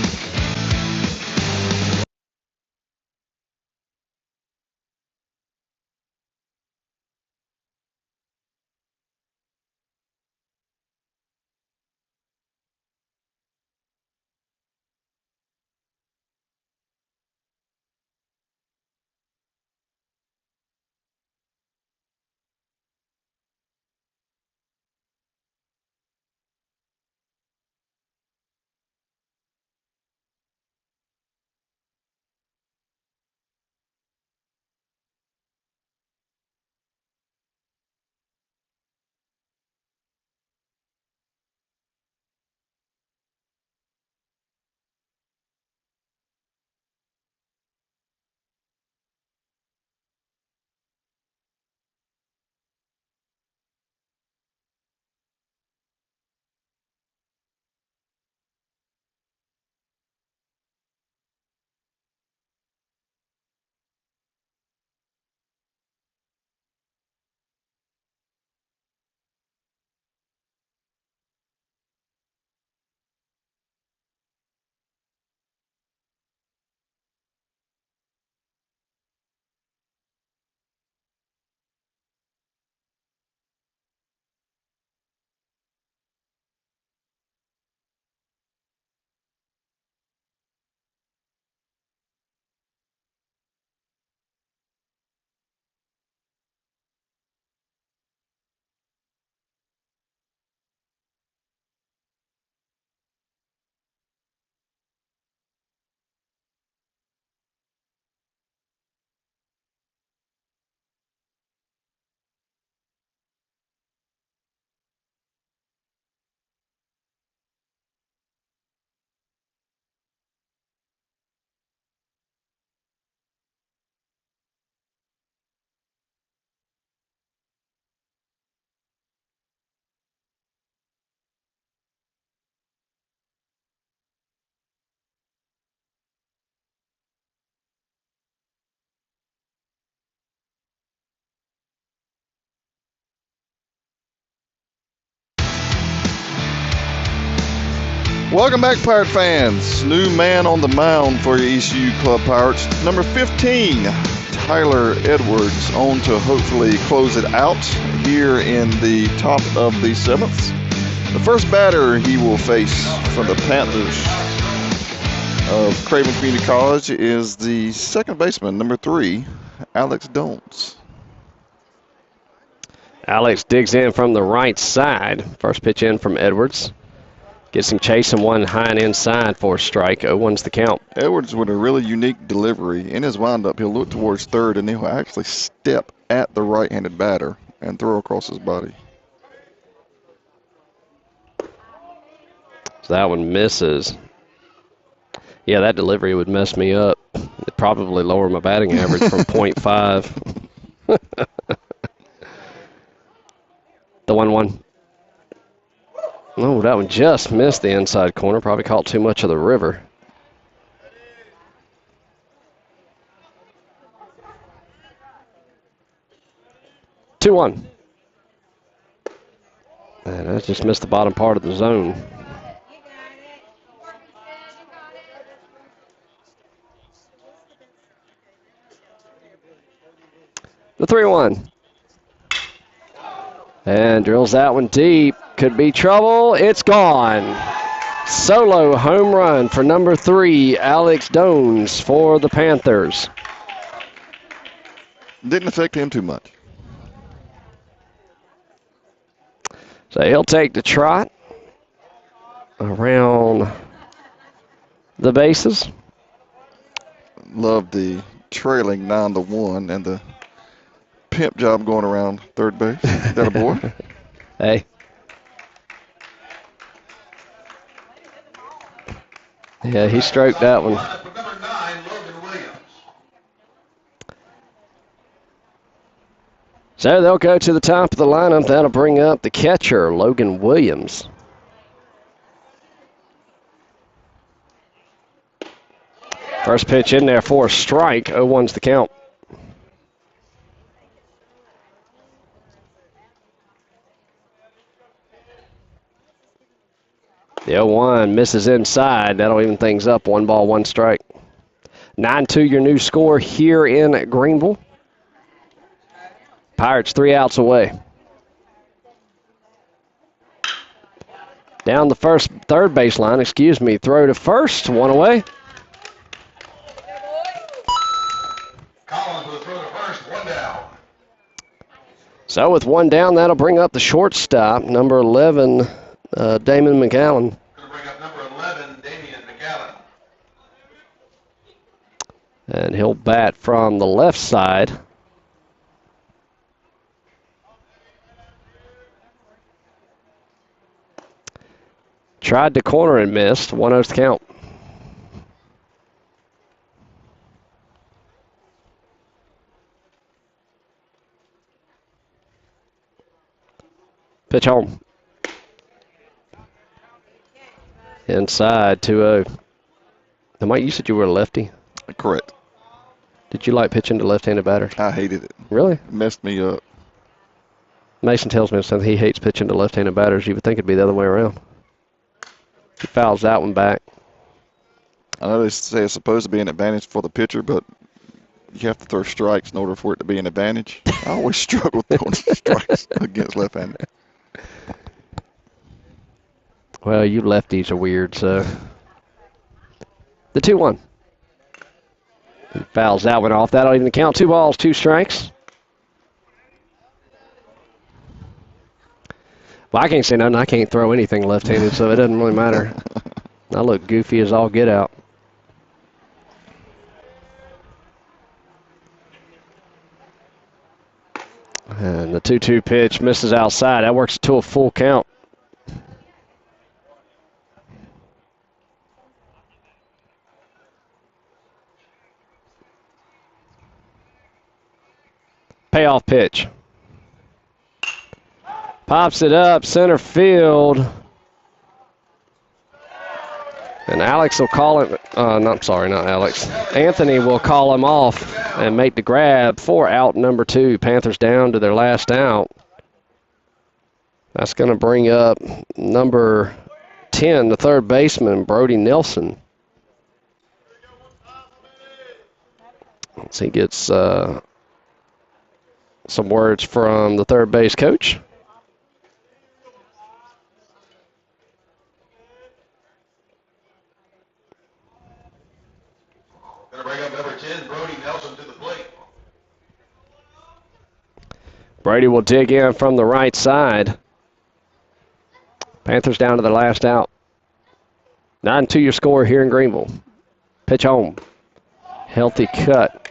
Welcome back, Pirate fans. New man on the mound for your ECU Club Pirates. Number 15, Tyler Edwards, on to hopefully close it out here in the top of the 7th. The first batter he will face from the Panthers of Craven Community College is the second baseman, number 3, Alex Dones. Alex digs in from the right side. First pitch in from Edwards. Gets him chasing one high and inside for a strike. 0-1's the count. Edwards with a really unique delivery. In his windup, he'll look towards third, and he'll actually step at the right-handed batter and throw across his body. So that one misses. Yeah, that delivery would mess me up. It'd probably lower my batting average from .5. The 1-1. Oh, that one just missed the inside corner. Probably caught too much of the river. (2-1). And I just missed the bottom part of the zone. The 3-1. And drills that one deep. Could be trouble. It's gone. Solo home run for number 3, Alex Dones for the Panthers. Didn't affect him too much. So he'll take the trot around the bases. Love the trailing 9-1 and the pimp job going around third base. Is that a boy? Hey. Yeah, he stroked that one. Number 9, Logan Williams. So they'll go to the top of the lineup. That'll bring up the catcher, Logan Williams. First pitch in there for a strike. 0-1's the count. The 0-1 misses inside. That'll even things up. 1 ball, 1 strike. 9-2 your new score here in Greenville. Pirates 3 outs away. Down the third baseline, throw to first, 1 away. Collins with a throw to first, 1 down. So with 1 down, that'll bring up the shortstop, number 11, Damon McAllen. Going to bring up number 11, Damian McAllen. And he'll bat from the left side. Tried to corner and missed. 1-0's the count. Pitch home. Inside, 2-0. Now, Mike, you said you were a lefty. Correct. Did you like pitching to left-handed batters? I hated it. Really? It messed me up. Mason tells me something. He hates pitching to left-handed batters. You would think it'd be the other way around. He fouls that one back. I know they say it's supposed to be an advantage for the pitcher, but you have to throw strikes in order for it to be an advantage. I always struggle throwing strikes against left-handed. Well, you lefties are weird, so. The 2-1. He fouls that one off. That'll even count. 2 balls, 2 strikes. Well, I can't say nothing. I can't throw anything left-handed, so it doesn't really matter. I look goofy as all get out. And the 2-2 pitch misses outside. That works to a full count. Payoff pitch. Pops it up, center field. And Alex will call it, not Alex. Anthony will call him off and make the grab for out number 2. Panthers down to their last out. That's going to bring up number 10, the third baseman, Brody Nelson. Once he gets some words from the third base coach. Going to bring up number 10, Brody Nelson, to the plate. Brady will dig in from the right side. Panthers down to the last out. 9-2 your score here in Greenville. Pitch home. Healthy cut.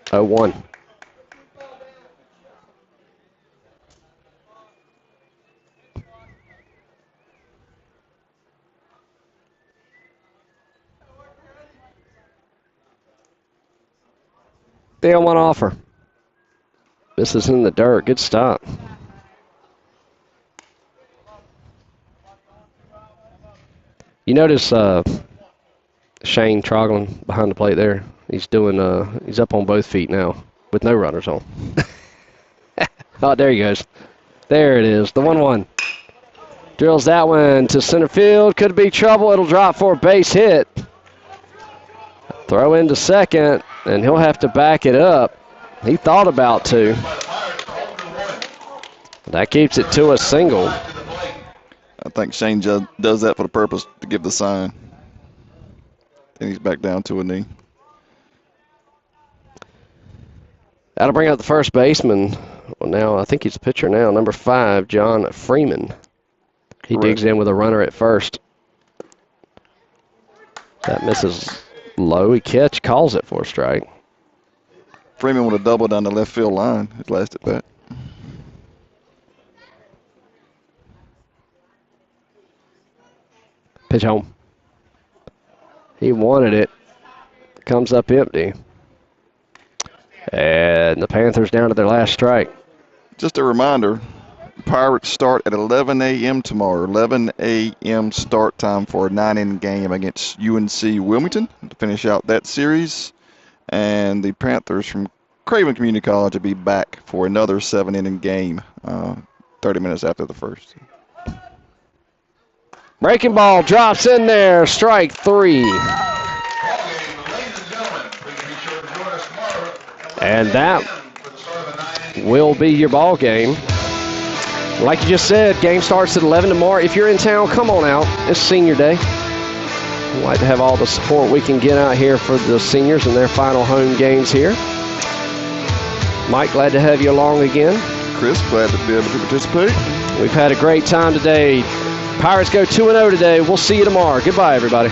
0-1. They on one offer. This is in the dirt. Good stop. You notice Shane Troglin behind the plate there. He's doing. He's up on both feet now with no runners on. Oh, there he goes. There it is. The 1-1. Drills that one to center field. Could be trouble. It'll drop for a base hit. Throw into second, and he'll have to back it up. He thought about to. That keeps it to a single. I think Shane does that for the purpose to give the sign. And he's back down to a knee. That'll bring out the first baseman. Well, now I think he's a pitcher now. Number 5, John Freeman. He Correct. digs in with a runner at first. That misses low. He calls it for a strike. Freeman with a double down the left field line. His last at bat. Pitch home. He wanted it. Comes up empty. And the Panthers down to their last strike. Just a reminder, Pirates start at 11 a.m. tomorrow. 11 a.m. start time for a 9-inning game against UNC Wilmington to finish out that series. And the Panthers from Craven Community College will be back for another 7-inning game 30 minutes after the first. Breaking ball drops in there. Strike 3. And that will be your ball game. Like you just said, game starts at 11 tomorrow. If you're in town, come on out. It's senior day. We'd like to have all the support we can get out here for the seniors and their final home games here. Mike, glad to have you along again. Chris, glad to be able to participate. We've had a great time today. Pirates go 2-0 today. We'll see you tomorrow. Goodbye, everybody.